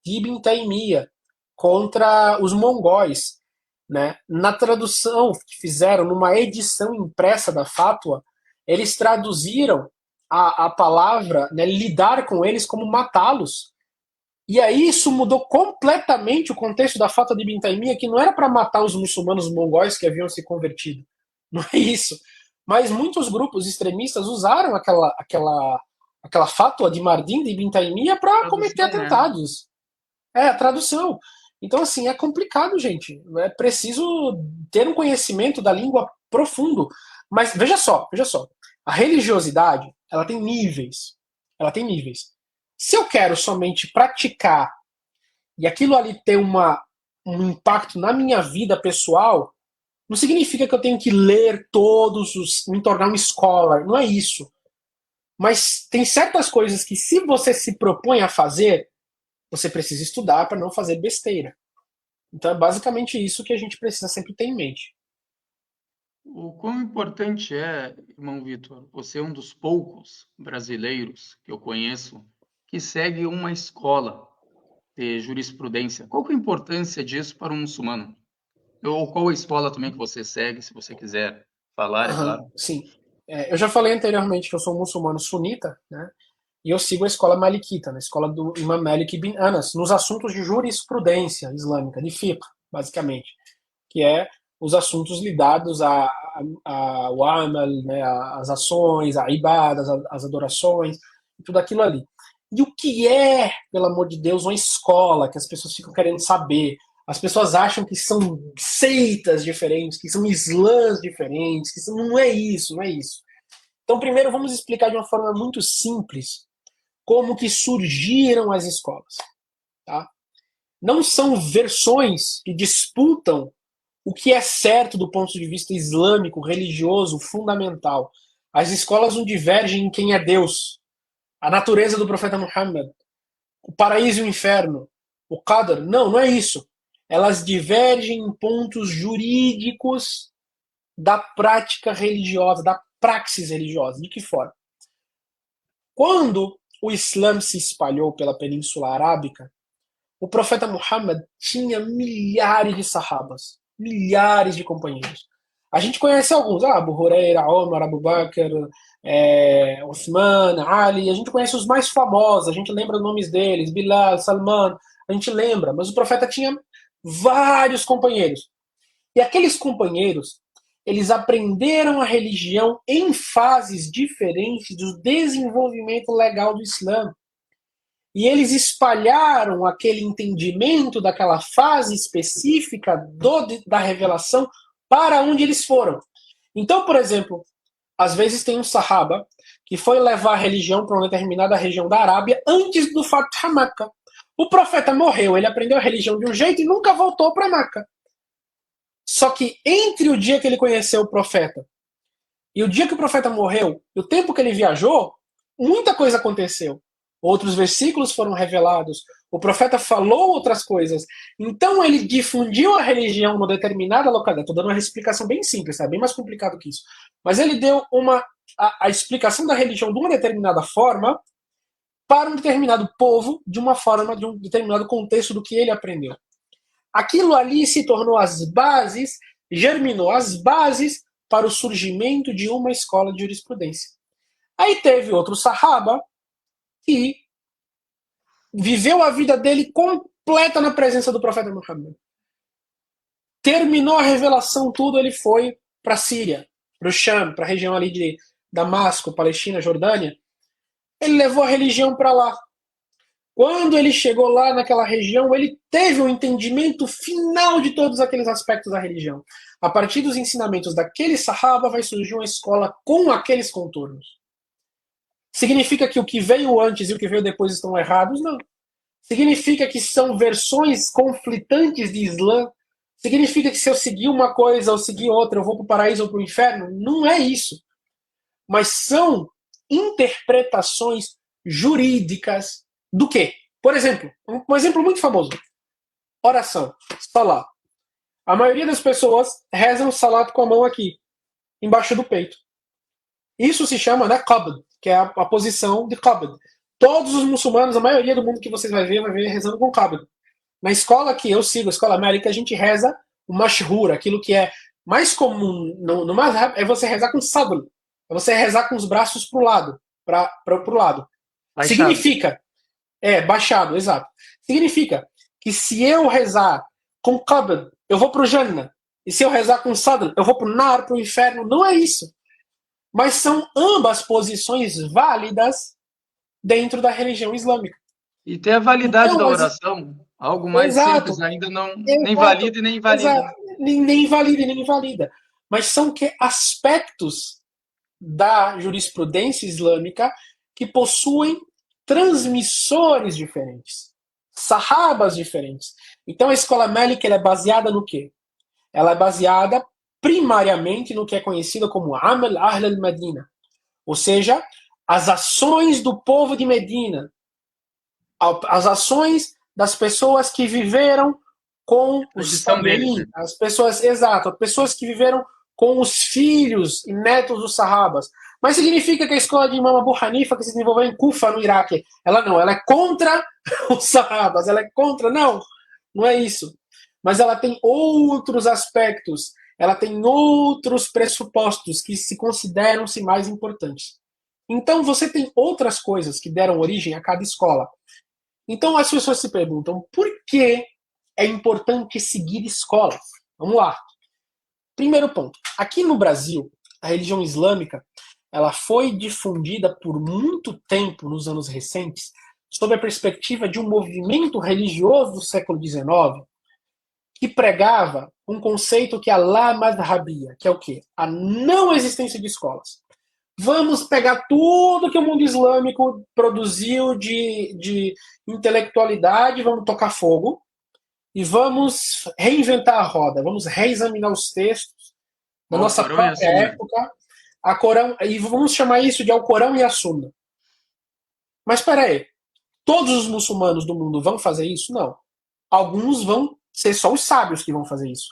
de Ibn Taymiyyah, contra os mongóis. Né? Na tradução que fizeram, numa edição impressa da Fatwa, eles traduziram a palavra, né, lidar com eles como matá-los. E aí isso mudou completamente o contexto da Fatwa de Ibn Taymiyyah, que não era para matar os muçulmanos mongóis que haviam se convertido. Não é isso. Mas muitos grupos extremistas usaram aquela Fatwa de Mardin de Ibn Taymiyyah para cometer Tradução, né? atentados. É, a tradução. Então, assim, é complicado, gente. É preciso ter um conhecimento da língua profundo. Mas veja só. A religiosidade, ela tem níveis. Ela tem níveis. Se eu quero somente praticar e aquilo ali ter um impacto na minha vida pessoal, não significa que eu tenho que ler todos os. Me tornar um scholar. Não é isso. Mas tem certas coisas que, se você se propõe a fazer, você precisa estudar para não fazer besteira. Então é basicamente isso que a gente precisa sempre ter em mente. O quão importante é, irmão Vitor, você é um dos poucos brasileiros que eu conheço que segue uma escola de jurisprudência. Qual que é a importância disso para um muçulmano? Ou qual a escola também que você segue, se você quiser falar, é Aham, claro. sim. Eu já falei anteriormente que eu sou um muçulmano sunita, né? E eu sigo a escola malikita, na escola do Imam Malik bin Anas, nos assuntos de jurisprudência islâmica, de fiqh, basicamente, que é os assuntos lidados ao amal, né, às ações, a ibadas, as adorações, tudo aquilo ali. E o que é, pelo amor de Deus, uma escola que as pessoas ficam querendo saber? As pessoas acham que são seitas diferentes, que são islãs diferentes, não é isso, não é isso. Então, primeiro, vamos explicar de uma forma muito simples como que surgiram as escolas. Tá? Não são versões que disputam o que é certo do ponto de vista islâmico, religioso, fundamental. As escolas não divergem em quem é Deus, a natureza do profeta Muhammad, o paraíso e o inferno, o Qadr. Não, não é isso. Elas divergem em pontos jurídicos da prática religiosa, da praxis religiosa. De que forma? Quando o Islã se espalhou pela Península Arábica, o profeta Muhammad tinha milhares de sahabas, milhares de companheiros. A gente conhece alguns, Abu Huraira, Omar, Abu Bakr, Uthman, Ali, a gente conhece os mais famosos, a gente lembra os nomes deles, Bilal, Salman, a gente lembra, mas o profeta tinha vários companheiros. E aqueles companheiros, eles aprenderam a religião em fases diferentes do desenvolvimento legal do Islã. E eles espalharam aquele entendimento daquela fase específica da revelação para onde eles foram. Então, por exemplo, às vezes tem um sahaba que foi levar a religião para uma determinada região da Arábia antes do Fath Makkah. O profeta morreu, ele aprendeu a religião de um jeito e nunca voltou para Makkah. Só que entre o dia que ele conheceu o profeta e o dia que o profeta morreu, e o tempo que ele viajou, muita coisa aconteceu. outros versículos foram revelados, o profeta falou outras coisas. Então ele difundiu a religião numa determinada localidade. Estou dando uma explicação bem simples, tá? Bem mais complicado que isso. Mas ele deu a explicação da religião de uma determinada forma para um determinado povo, de uma forma, de um determinado contexto do que ele aprendeu. Aquilo ali se tornou as bases, germinou as bases para o surgimento de uma escola de jurisprudência. Aí teve outro Sahaba que viveu a vida dele completa na presença do profeta Muhammad. Terminou a revelação, tudo, ele foi para a Síria, para o Sham, para a região ali de Damasco, Palestina, Jordânia. Ele levou a religião para lá. Quando ele chegou lá naquela região, ele teve um entendimento final de todos aqueles aspectos da religião. A partir dos ensinamentos daquele Sahaba vai surgir uma escola com aqueles contornos. Significa que o que veio antes e o que veio depois estão errados? Não. Significa que são versões conflitantes de Islã? Significa que se eu seguir uma coisa ou seguir outra, eu vou para o paraíso ou para o inferno? Não é isso. Mas são interpretações jurídicas do quê? Por exemplo, um exemplo muito famoso. Oração, salat. A maioria das pessoas rezam salat com a mão aqui, embaixo do peito. Isso se chama, né, qabd, que é a posição de qabd. Todos os muçulmanos, a maioria do mundo que vocês vai ver rezando com qabd. Na escola que eu sigo, a escola América, a gente reza o mashhur, aquilo que é mais comum no mazhab é você rezar com sadr. É você rezar com os braços pro lado, pro lado. Baixado. Significa, baixado, exato. Significa que se eu rezar com qabd, eu vou pro Jannah. E se eu rezar com sadr, eu vou pro nar, pro inferno. Não é isso. Mas são ambas posições válidas dentro da religião islâmica. E tem a validade então, da oração. Algo mais simples ainda não nem valida e nem invalida. Exato. Nem invalida e nem invalida. Mas são que aspectos da jurisprudência islâmica que possuem transmissores diferentes, sahabas diferentes. Então a escola Malik é baseada no quê? Ela é baseada primariamente no que é conhecido como Amal Ahl al-Madina, ou seja, as ações do povo de Medina, as ações das pessoas que viveram com os tabi'in, as pessoas, exato, pessoas que viveram com os filhos e netos dos sahabas. Mas significa que a escola de Imam Abu Hanifa, que se desenvolveu em Kufa, no Iraque, ela é contra os sahabas, ela é contra, não é isso. Mas ela tem outros aspectos, ela tem outros pressupostos que se consideram-se mais importantes. Então você tem outras coisas que deram origem a cada escola. Então as pessoas se perguntam por que é importante seguir escolas. Vamos lá. Primeiro ponto. Aqui no Brasil, a religião islâmica ela foi difundida por muito tempo nos anos recentes sob a perspectiva de um movimento religioso do século XIX que pregava um conceito que é a la madhabia, que é o quê? A não existência de escolas. Vamos pegar tudo que o mundo islâmico produziu de intelectualidade, vamos tocar fogo, e vamos reinventar a roda, vamos reexaminar os textos da nossa própria época, a Corão, e vamos chamar isso de Alcorão e a Sunna. Mas espera aí, todos os muçulmanos do mundo vão fazer isso? Não. Alguns vão ser só os sábios que vão fazer isso.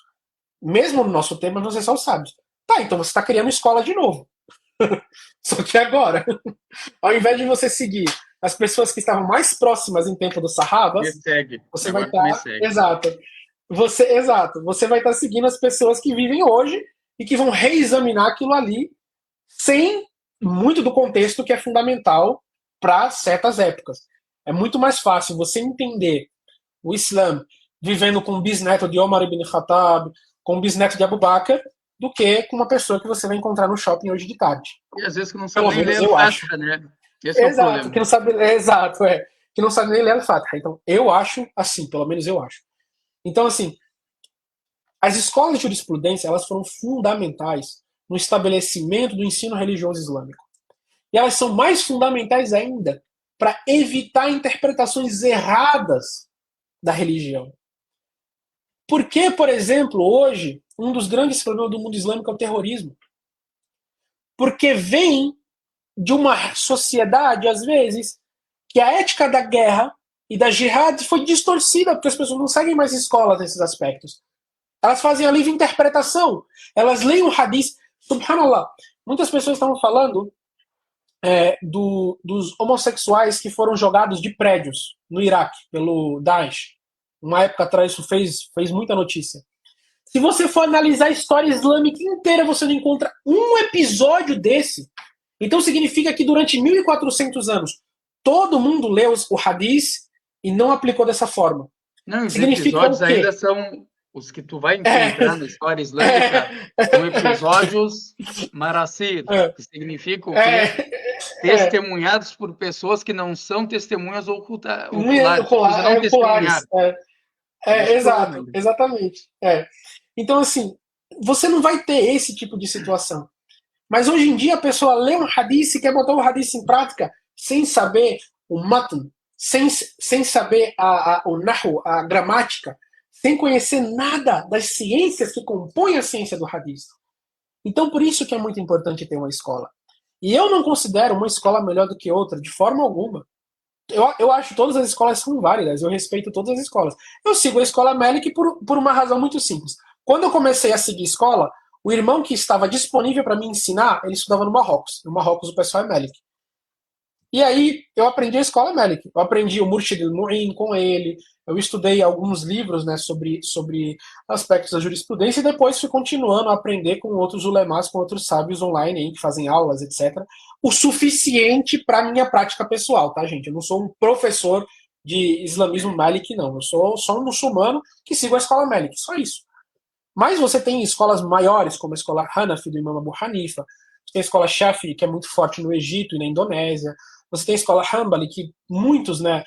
Mesmo no nosso tempo, vão ser só os sábios. Tá, então você está criando escola de novo. Só que agora, ao invés de você seguir as pessoas que estavam mais próximas em tempo dos sahabas, você vai estar você vai estar seguindo as pessoas que vivem hoje e que vão reexaminar aquilo ali sem muito do contexto que é fundamental para certas épocas. É muito mais fácil você entender o Islã vivendo com o bisneto de Omar ibn Khattab, com o bisneto de Abu Bakr, do que com uma pessoa que você vai encontrar no shopping hoje de tarde. E às vezes que não sabe nem ler Al-Fatiha, né? Esse exato, que não sabe, que não sabe nem ler Al-Fatiha. Então, eu acho assim, pelo menos eu acho. Então, assim, as escolas de jurisprudência, elas foram fundamentais no estabelecimento do ensino religioso islâmico. E elas são mais fundamentais ainda para evitar interpretações erradas da religião. Porque, por exemplo, hoje, um dos grandes problemas do mundo islâmico é o terrorismo. Porque vem de uma sociedade, às vezes, que a ética da guerra e da jihad foi distorcida, porque as pessoas não seguem mais escolas nesses aspectos. Elas fazem a livre interpretação. Elas leem o hadith. Subhanallah. Muitas pessoas estavam falando dos homossexuais que foram jogados de prédios no Iraque pelo Daesh. Uma época atrás isso fez muita notícia. Se você for analisar a história islâmica inteira, você não encontra um episódio desse. Então significa que durante 1400 anos todo mundo leu o hadith e não aplicou dessa forma. Não, os significa episódios o quê? ainda são os que tu vai encontrar na história islâmica, são episódios maracir, que significa o quê? Testemunhados por pessoas que não são testemunhas oculares. Não testemunhar. Exato, exatamente. Então, assim, você não vai ter esse tipo de situação. Mas hoje em dia a pessoa lê um hadith e quer botar o hadith em prática sem saber o matn, sem saber o nahu, a gramática, sem conhecer nada das ciências que compõem a ciência do hadith. Então, por isso que é muito importante ter uma escola. E eu não considero uma escola melhor do que outra, de forma alguma. Eu acho que todas as escolas são válidas, eu respeito todas as escolas. Eu sigo a escola Malik por uma razão muito simples. Quando eu comecei a seguir escola, o irmão que estava disponível para me ensinar, ele estudava no Marrocos. No Marrocos o pessoal é Malik. E aí eu aprendi a escola Malik. Eu aprendi o Murshid al-Mu'in com ele, eu estudei alguns livros, né, sobre aspectos da jurisprudência e depois fui continuando a aprender com outros ulemás, com outros sábios online aí, que fazem aulas, etc. O suficiente para minha prática pessoal, tá, gente? Eu não sou um professor de islamismo Malik, não. Eu sou só um muçulmano que sigo a escola Malik, só isso. Mas você tem escolas maiores, como a escola Hanafi do Imam Abu Hanifa, você tem a escola Shafi, que é muito forte no Egito e na Indonésia, você tem a escola Hanbali, que muitos, né,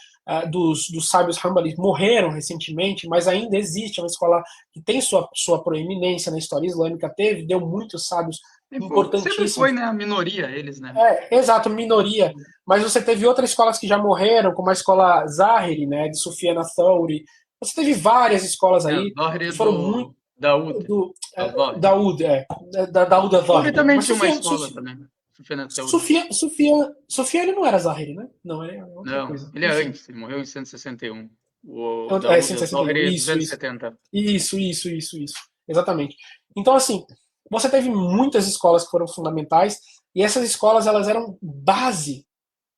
dos sábios Hanbali morreram recentemente, mas ainda existe, é uma escola que tem sua proeminência na história islâmica, deu muitos sábios importantíssimos. Sempre foi, né, a minoria, eles, né? Exato, minoria. Mas você teve outras escolas que já morreram, como a escola Zahiri, né, de Sufyan Thauri. Você teve várias escolas aí que foram muito... Daoud. Daoud, da Daoud Zahiri. Também tinha uma escola também. Sufyan ele não era Zahiri, né? Não, ele é outra coisa. Ele é antes, ele morreu em 161. O 161. é 270. Isso. Exatamente. Então, assim, você teve muitas escolas que foram fundamentais e essas escolas elas eram base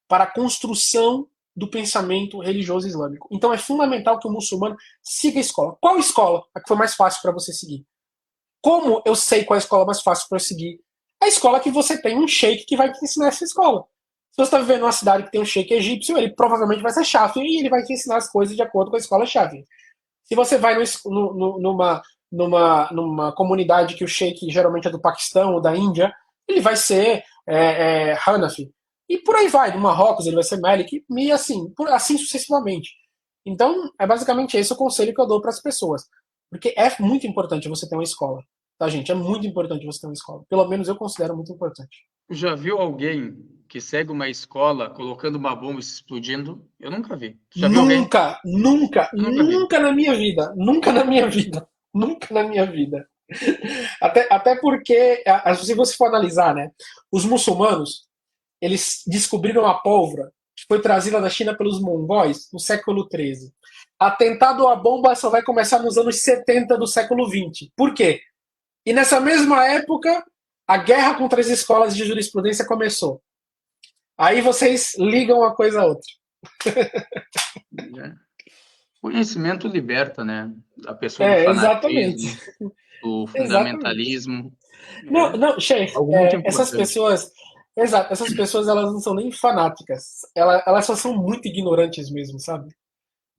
para a construção do pensamento religioso islâmico. Então é fundamental que o muçulmano siga a escola. Qual escola a que foi mais fácil para você seguir? Como eu sei qual é a escola mais fácil para eu seguir? A escola que você tem um sheik que vai te ensinar essa escola. Se você está vivendo numa cidade que tem um sheik egípcio, ele provavelmente vai ser Shafi'i e ele vai te ensinar as coisas de acordo com a escola Shafi'i. Se você vai numa comunidade que o sheik geralmente é do Paquistão ou da Índia, ele vai ser Hanafi. E por aí vai, no Marrocos ele vai ser Malik, e assim sucessivamente. Então, é basicamente esse o conselho que eu dou para as pessoas. Porque é muito importante você ter uma escola. Tá, gente? É muito importante você ter uma escola. Pelo menos eu considero muito importante. Já viu alguém que segue uma escola colocando uma bomba e se explodindo? Eu nunca vi. Já viu alguém? Nunca na minha vida. Nunca na minha vida. Nunca na minha vida. Até porque, se você for analisar, né? Os muçulmanos, eles descobriram a pólvora que foi trazida da China pelos mongóis no século XIII. Atentado à bomba só vai começar nos anos 70 do século XX. Por quê? E nessa mesma época, a guerra contra as escolas de jurisprudência começou. Aí vocês ligam uma coisa a outra. Conhecimento liberta, né? A pessoa do fanatismo, do fundamentalismo. Não, Sheikh, essas pessoas... Exato, essas pessoas elas não são nem fanáticas. Elas só são muito ignorantes mesmo, sabe?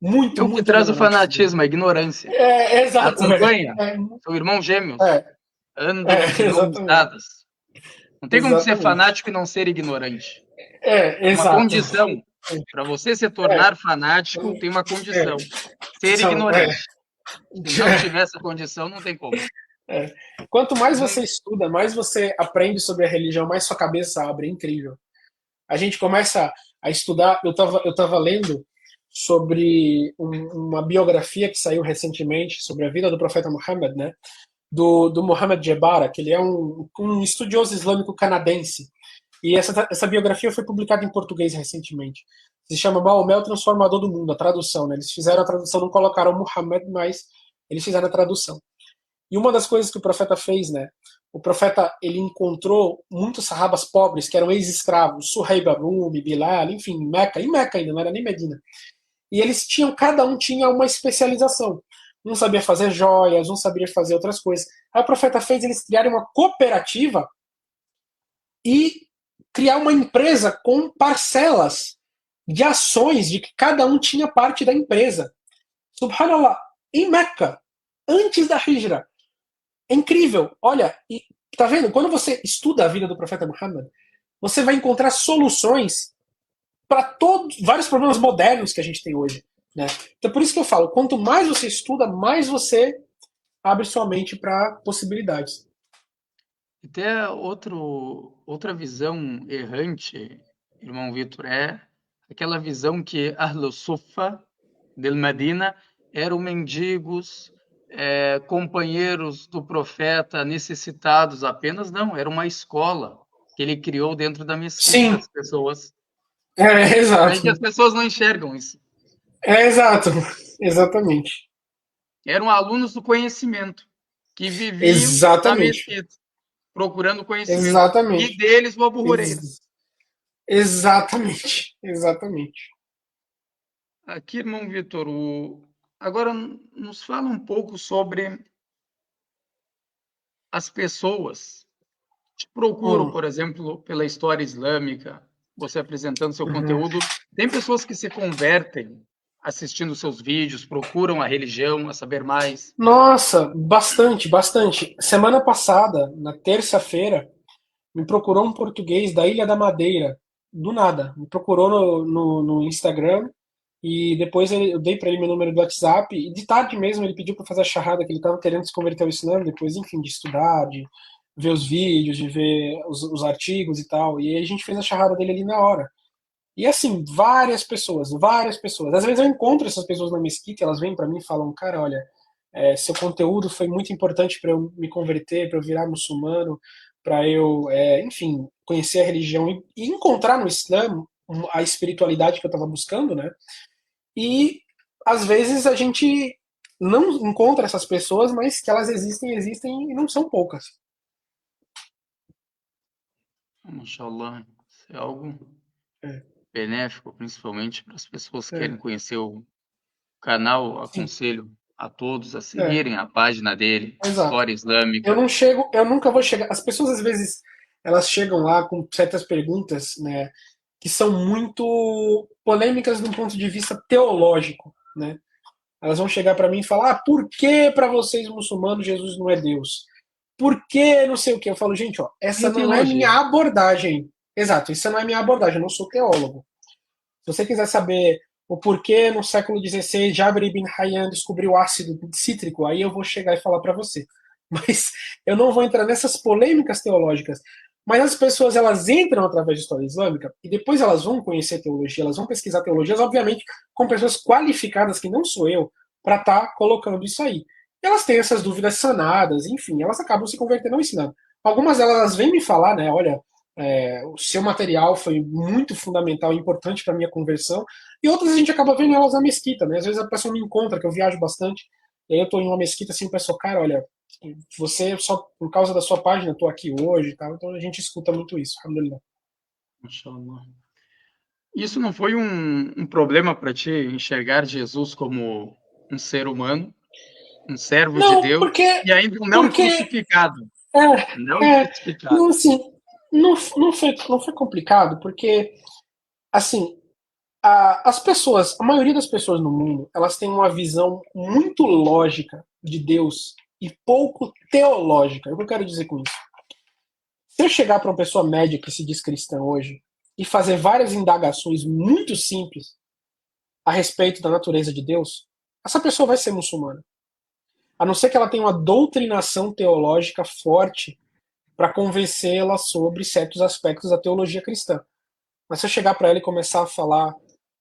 Muito, o que traz o fanatismo, a ignorância. Exato. Acompanha. São irmãos gêmeos. Andam de mãos dadas. Não tem como ser fanático e não ser ignorante. Exato. Uma condição. Para você se tornar fanático, tem uma condição. Ser ignorante. Se não tiver essa condição, não tem como. Quanto mais você estuda, mais você aprende sobre a religião, mais sua cabeça abre. É incrível. A gente começa a estudar. Eu tava lendo sobre uma biografia que saiu recentemente sobre a vida do profeta Muhammad, né? Do Muhammad Jabara, que ele é um estudioso islâmico canadense. E essa biografia foi publicada em português recentemente. Se chama Maomé, o Transformador do Mundo, a tradução, né? Eles fizeram a tradução, não colocaram Muhammad, mas eles fizeram a tradução. E uma das coisas que o profeta fez, né? O profeta, ele encontrou muitos sahabas pobres, que eram ex-escravos, Suhaib Rumi, Bilal, enfim, Meca, e Meca ainda, não era nem Medina. E eles tinham, cada um tinha uma especialização. Um sabia fazer joias, um sabia fazer outras coisas. Aí o profeta fez eles criarem uma cooperativa e criar uma empresa com parcelas de ações de que cada um tinha parte da empresa. Subhanallah, em Meca, antes da Hijra. É incrível. Olha, e tá vendo? Quando você estuda a vida do profeta Muhammad, você vai encontrar soluções para todos vários problemas modernos que a gente tem hoje, né? Então por isso que eu falo, quanto mais você estuda, mais você abre sua mente para possibilidades. Até outra visão errante, irmão Vitor, é aquela visão que Ahlus Sufa del Medina eram mendigos, companheiros do profeta, necessitados apenas. Não, era uma escola que ele criou dentro da mesquita. Sim, As pessoas, é que exato. as pessoas não enxergam isso. Exato. Exatamente. Eram alunos do conhecimento que viviam na Exatamente. mesquita, procurando conhecimento. E Exatamente. deles o Abu Huraira. Ex exatamente. Exatamente. Aqui, irmão Vitor, agora nos fala um pouco sobre as pessoas que te procuram, Hum, por exemplo, pela história islâmica, você apresentando seu uhum. conteúdo. Tem pessoas que se convertem assistindo seus vídeos, procuram a religião, a saber mais. Nossa, bastante, bastante. Semana passada, na terça-feira, me procurou um português da Ilha da Madeira, do nada. Me procurou no Instagram e depois eu dei para ele meu número do WhatsApp. E de tarde mesmo ele pediu para fazer a charrada, que ele estava querendo se converter ao Islã, depois, enfim, de estudar, de ver os vídeos, de ver os artigos e tal. E aí a gente fez a charrada dele ali na hora. E assim, várias pessoas, várias pessoas. Às vezes eu encontro essas pessoas na mesquita, elas vêm para mim e falam, cara, olha, seu conteúdo foi muito importante para eu me converter, para eu virar muçulmano, para eu, enfim, conhecer a religião e encontrar no Islã a espiritualidade que eu estava buscando, né? E às vezes a gente não encontra essas pessoas, mas que elas existem, existem e não são poucas. Mashallah, isso é algo É, benéfico, principalmente para as pessoas que é, querem conhecer o canal. sim, Aconselho a todos a é, seguirem a página dele, exato. História Eu Islâmica. não chego, eu nunca vou chegar. As pessoas às vezes elas chegam lá com certas perguntas, né, que são muito polêmicas do ponto de vista teológico, né? Elas vão chegar para mim e falar: ah, por que para vocês muçulmanos Jesus não é Deus? Por que não sei o que? Eu falo, gente, ó, E essa a não é minha teologia? abordagem. Exato, isso não é minha abordagem, eu não sou teólogo. Se você quiser saber o porquê no século XVI Jabir ibn Hayyan descobriu ácido cítrico, aí eu vou chegar e falar para você. Mas eu não vou entrar nessas polêmicas teológicas. Mas as pessoas elas entram através de história islâmica e depois elas vão conhecer teologia, elas vão pesquisar teologias, obviamente com pessoas qualificadas, que não sou eu, para estar colocando isso aí. E elas têm essas dúvidas sanadas, enfim, elas acabam se convertendo ao Islã. Algumas delas vêm me falar, né, olha, o seu material foi muito fundamental e importante para minha conversão. E outras a gente acaba vendo elas na mesquita, né? Às vezes a pessoa me encontra, que eu viajo bastante, e aí eu tô em uma mesquita assim, o pessoal, cara, olha, você só por causa da sua página, tô aqui hoje e tal. Então a gente escuta muito isso, alhamdulillah. Mashallah. Isso não foi um problema para ti enxergar Jesus como um ser humano, um servo de Não, Deus porque, e ainda não porque crucificado? Não não, crucificado. assim, não foi complicado, porque, assim, as pessoas, a maioria das pessoas no mundo, elas têm uma visão muito lógica de Deus e pouco teológica. O que eu quero dizer com isso? Se eu chegar para uma pessoa média que se diz cristã hoje e fazer várias indagações muito simples a respeito da natureza de Deus, essa pessoa vai ser muçulmana. A não ser que ela tenha uma doutrinação teológica forte para convencê-la sobre certos aspectos da teologia cristã. Mas se eu chegar para ela e começar a falar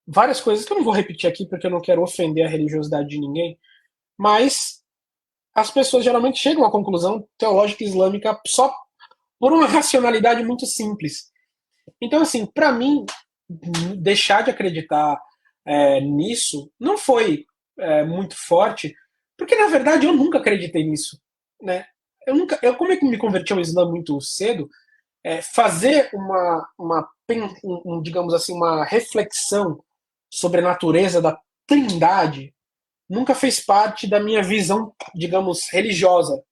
várias coisas que eu não vou repetir aqui porque eu não quero ofender a religiosidade de ninguém, mas as pessoas geralmente chegam à conclusão teológica islâmica só por uma racionalidade muito simples. Então, assim, para mim, deixar de acreditar nisso não foi muito forte, porque na verdade eu nunca acreditei nisso, né? Como é que me converti ao Islã muito cedo, fazer digamos assim, uma reflexão sobre a natureza da Trindade nunca fez parte da minha visão, digamos, religiosa,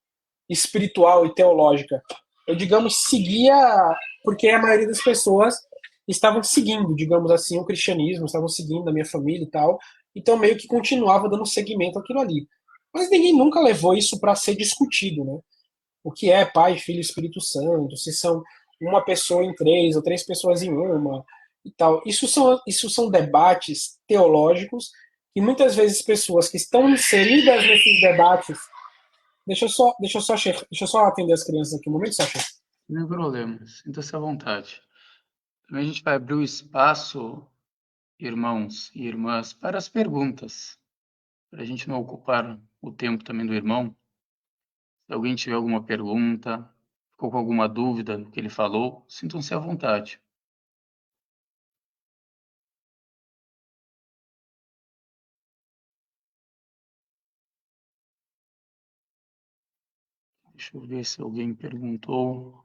espiritual e teológica. Eu, digamos, seguia porque a maioria das pessoas estavam seguindo, digamos assim, o cristianismo, estavam seguindo a minha família e tal, então meio que continuava dando seguimento àquilo ali. Mas ninguém nunca levou isso para ser discutido, né? O que é Pai, Filho e Espírito Santo, se são uma pessoa em três ou três pessoas em uma e tal. Isso são debates teológicos e muitas vezes pessoas que estão inseridas nesses debates. Deixa eu só atender as crianças aqui um momento, Sasha. Não tem problema, sinta-se à vontade. Também a gente vai abrir o espaço, irmãos e irmãs, para as perguntas, para a gente não ocupar o tempo também do irmão. Se alguém tiver alguma pergunta, ficou com alguma dúvida do que ele falou, sintam-se à vontade. Deixa eu ver se alguém perguntou.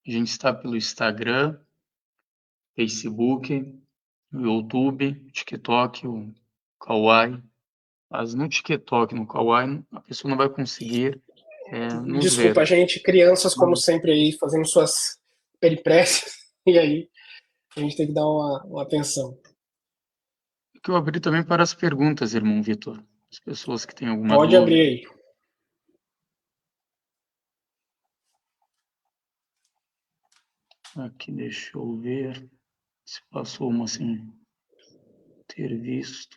A gente está pelo Instagram, Facebook, no YouTube, TikTok, o Kawaii. Mas no TikTok, no Kawaii, a pessoa não vai conseguir nos Desculpa, ver. gente, crianças, como Mas sempre, aí fazendo suas peripécias, e aí a gente tem que dar uma atenção. que eu abri também para as perguntas, irmão Vitor. As pessoas que têm alguma Pode abrir dúvida. aí. Aqui, deixa eu ver se passou uma sem ter visto.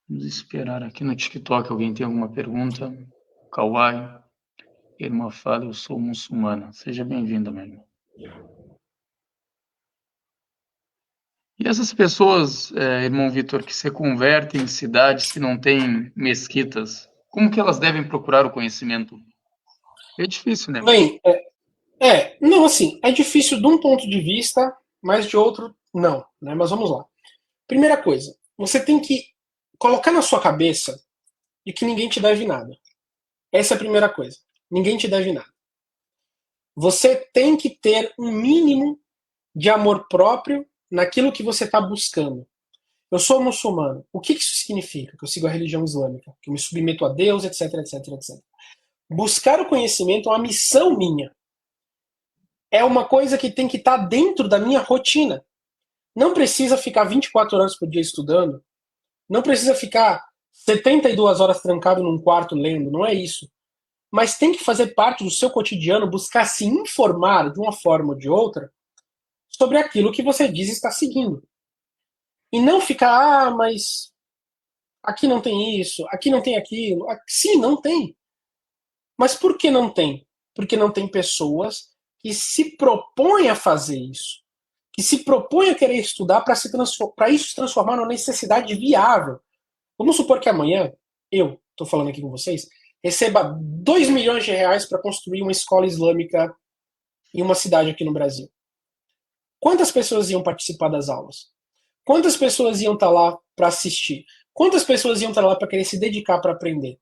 Vamos esperar aqui no TikTok. Alguém tem alguma pergunta? Kawaii, irmã fala, eu sou muçulmana. Seja bem-vinda, meu irmão. E essas pessoas, irmão Vitor, que se convertem em cidades que não têm mesquitas, como que elas devem procurar o conhecimento? É difícil, né? Bem, não, assim, é difícil de um ponto de vista, mas de outro, não, né? Mas vamos lá. Primeira coisa, você tem que colocar na sua cabeça de que ninguém te deve nada. Essa é a primeira coisa. Ninguém te deve nada. Você tem que ter um mínimo de amor próprio naquilo que você está buscando. Eu sou muçulmano. O que isso significa? Que eu sigo a religião islâmica, que eu me submeto a Deus, etc, etc, etc. Buscar o conhecimento é uma missão minha. É uma coisa que tem que estar dentro da minha rotina. Não precisa ficar 24 horas por dia estudando. Não precisa ficar 72 horas trancado num quarto lendo. Não é isso. Mas tem que fazer parte do seu cotidiano buscar se informar de uma forma ou de outra sobre aquilo que você diz estar seguindo. E não ficar, mas aqui não tem isso, aqui não tem aquilo. Sim, não tem. Mas por que não tem? Porque não tem pessoas que se propõem a fazer isso. Que se propõem a querer estudar para isso se transformar numa necessidade viável. Vamos supor que amanhã, eu, estou falando aqui com vocês, receba 2 milhões de reais para construir uma escola islâmica em uma cidade aqui no Brasil. Quantas pessoas iam participar das aulas? Quantas pessoas iam estar lá para assistir? Quantas pessoas iam estar lá para querer se dedicar para aprender?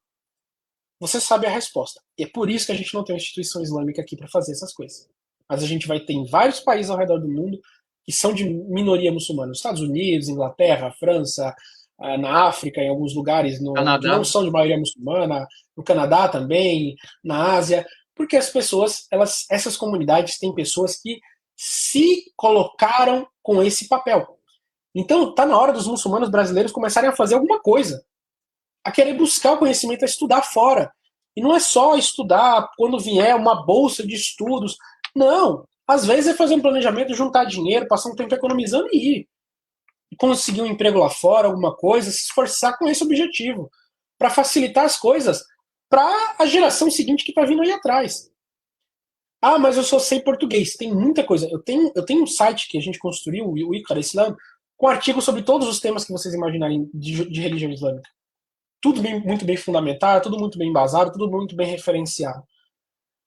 Você sabe a resposta. E é por isso que a gente não tem uma instituição islâmica aqui para fazer essas coisas. Mas a gente vai ter em vários países ao redor do mundo que são de minoria muçulmana. Nos Estados Unidos, Inglaterra, França, na África, em alguns lugares que não Canadá, são de maioria muçulmana, no Canadá também, na Ásia, porque as pessoas, essas comunidades têm pessoas que se colocaram com esse papel. Então, está na hora dos muçulmanos brasileiros começarem a fazer alguma coisa, a querer buscar o conhecimento, a estudar fora. E não é só estudar quando vier uma bolsa de estudos. Não. Às vezes é fazer um planejamento, juntar dinheiro, passar um tempo economizando e ir. E conseguir um emprego lá fora, alguma coisa, se esforçar com esse objetivo. Para facilitar as coisas para a geração seguinte que está vindo aí atrás. Ah, mas eu só sei português. Tem muita coisa. Eu tenho um site que a gente construiu, o Iqara Islam, com artigos sobre todos os temas que vocês imaginarem de religião islâmica. tudo muito bem fundamentado, tudo muito bem embasado, tudo muito bem referenciado.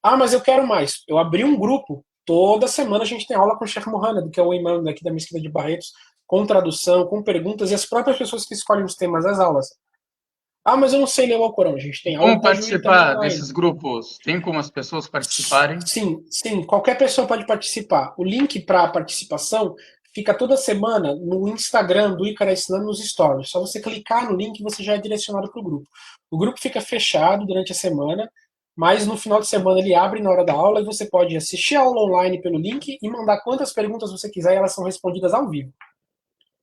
Ah, mas eu quero mais. Eu abri um grupo. Toda semana a gente tem aula com o Sheikh Mohammed, que é o imã daqui da Mesquita de Barretos, com tradução, com perguntas, e as próprias pessoas que escolhem os temas das aulas. Ah, mas eu não sei ler o Alcorão. A gente E tem aula como de Tajwid também participar online. desses grupos? Tem como as pessoas participarem? Sim, sim, qualquer pessoa pode participar. O link para a participação fica toda semana no Instagram do Icara Islam nos stories. Só você clicar no link e você já é direcionado para o grupo. O grupo fica fechado durante a semana, mas no final de semana ele abre na hora da aula e você pode assistir a aula online pelo link e mandar quantas perguntas você quiser e elas são respondidas ao vivo.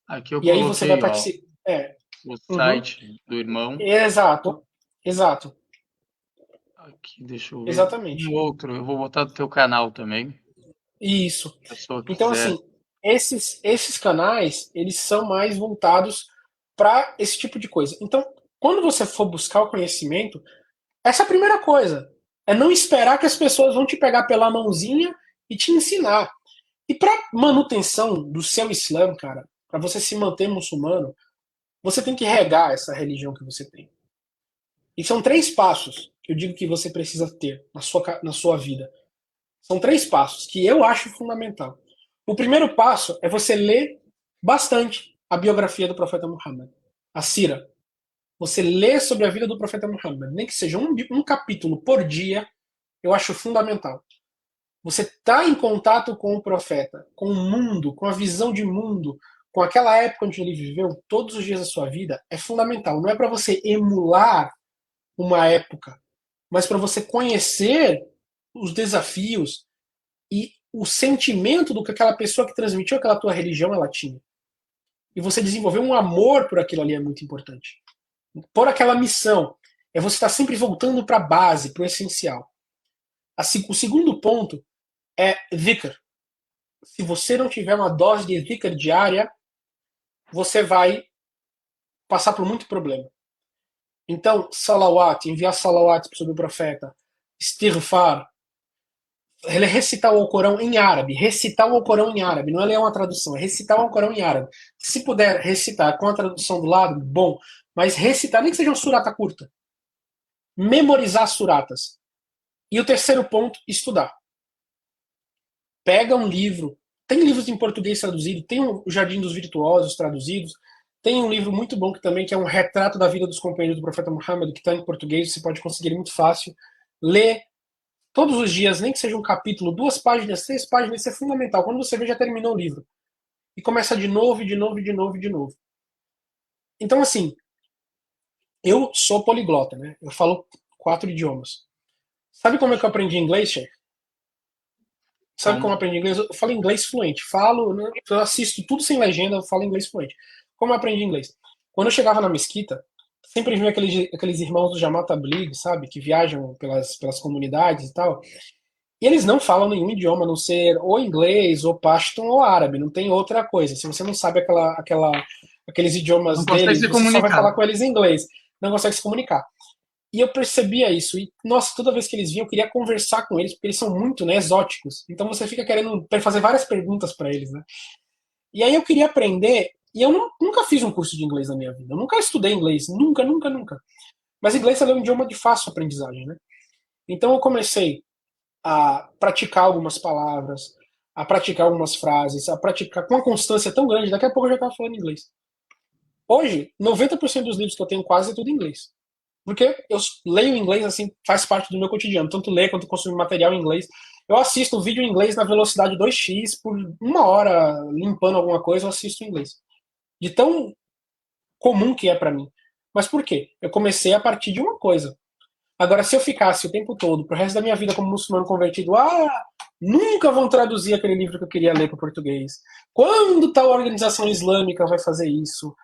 Aqui eu E aí você vai coloquei, ó, participar. É, o uhum, site do irmão. exato, exato, Aqui, deixa eu ver. Um exatamente. outro, eu vou botar do teu canal também, Isso. se a pessoa Então, quiser. assim, esses canais, eles são mais voltados para esse tipo de coisa. Então, quando você for buscar o conhecimento, essa é a primeira coisa. É não esperar que as pessoas vão te pegar pela mãozinha e te ensinar. E para manutenção do seu Islã, cara, para você se manter muçulmano, você tem que regar essa religião que você tem. E são três passos que eu digo que você precisa ter na sua vida. São três passos que eu acho fundamental. O primeiro passo é você ler bastante a biografia do profeta Muhammad, a Sira. Você lê sobre a vida do profeta Muhammad, nem que seja um capítulo por dia, eu acho fundamental. Você está em contato com o profeta, com o mundo, com a visão de mundo, com aquela época onde ele viveu todos os dias da sua vida, é fundamental. Não é para você emular uma época, mas para você conhecer os desafios e o sentimento do que aquela pessoa que transmitiu aquela tua religião ela tinha. E você desenvolver um amor por aquilo ali é muito importante. Por aquela missão. É você estar sempre voltando para a base, para o essencial. Assim, o segundo ponto é dhikr. Se você não tiver uma dose de dhikr diária, você vai passar por muito problema. Então, salawat, enviar salawat sobre o profeta, istighfar, recitar o Alcorão em árabe. Recitar o Alcorão em árabe. Não é ler uma tradução, é recitar o Alcorão em árabe. Se puder recitar com a tradução do lado, bom. Mas recitar, nem que seja uma surata curta. Memorizar suratas. E o terceiro ponto, estudar. Pega um livro. Tem livros em português traduzido, tem o Jardim dos Virtuosos traduzidos, tem um livro muito bom que também que é um retrato da vida dos companheiros do profeta Muhammad, que está em português, você pode conseguir muito fácil. Lê todos os dias, nem que seja um capítulo, 2 páginas, 3 páginas, isso é fundamental. Quando você vê, já terminou o livro. E começa de novo, de novo, de novo, de novo. Então, assim, eu sou poliglota, né? Eu falo 4 idiomas. Sabe como é que eu aprendi inglês, Che? Sabe como eu Como? aprendi inglês? Eu falo inglês fluente. Falo, né? Eu assisto tudo sem legenda, eu falo inglês fluente. Como eu aprendi inglês? Quando eu chegava na mesquita, sempre vinha aqueles irmãos do Jamal Tabligh, sabe? Que viajam pelas comunidades e tal. E eles não falam nenhum idioma, a não ser ou inglês, ou pashtun, ou árabe. Não tem outra coisa. Se você não sabe aqueles Não idiomas consegue deles, se você só vai comunicar. falar com eles em inglês. Não consegue se comunicar. E eu percebia isso. E, nossa, toda vez que eles vinham, eu queria conversar com eles, porque eles são muito, né, exóticos. Então você fica querendo fazer várias perguntas para eles, né? E aí eu queria aprender. E eu nunca fiz um curso de inglês na minha vida. Eu nunca estudei inglês. Nunca, nunca, nunca. Mas inglês é um idioma de fácil aprendizagem, né? Então eu comecei a praticar algumas palavras, a praticar algumas frases, a praticar com uma constância tão grande, daqui a pouco eu já estava falando inglês. Hoje, 90% dos livros que eu tenho quase é tudo em inglês. Porque eu leio inglês, assim, faz parte do meu cotidiano, tanto ler quanto consumir material em inglês. Eu assisto vídeo em inglês na velocidade 2x, por 1 hora limpando alguma coisa, eu assisto em inglês. De tão comum que é para mim. Mas por quê? Eu comecei a partir de uma coisa. Agora, se eu ficasse o tempo todo, pro resto da minha vida como muçulmano convertido, nunca vão traduzir aquele livro que eu queria ler para o português. Quando tal organização islâmica vai fazer isso?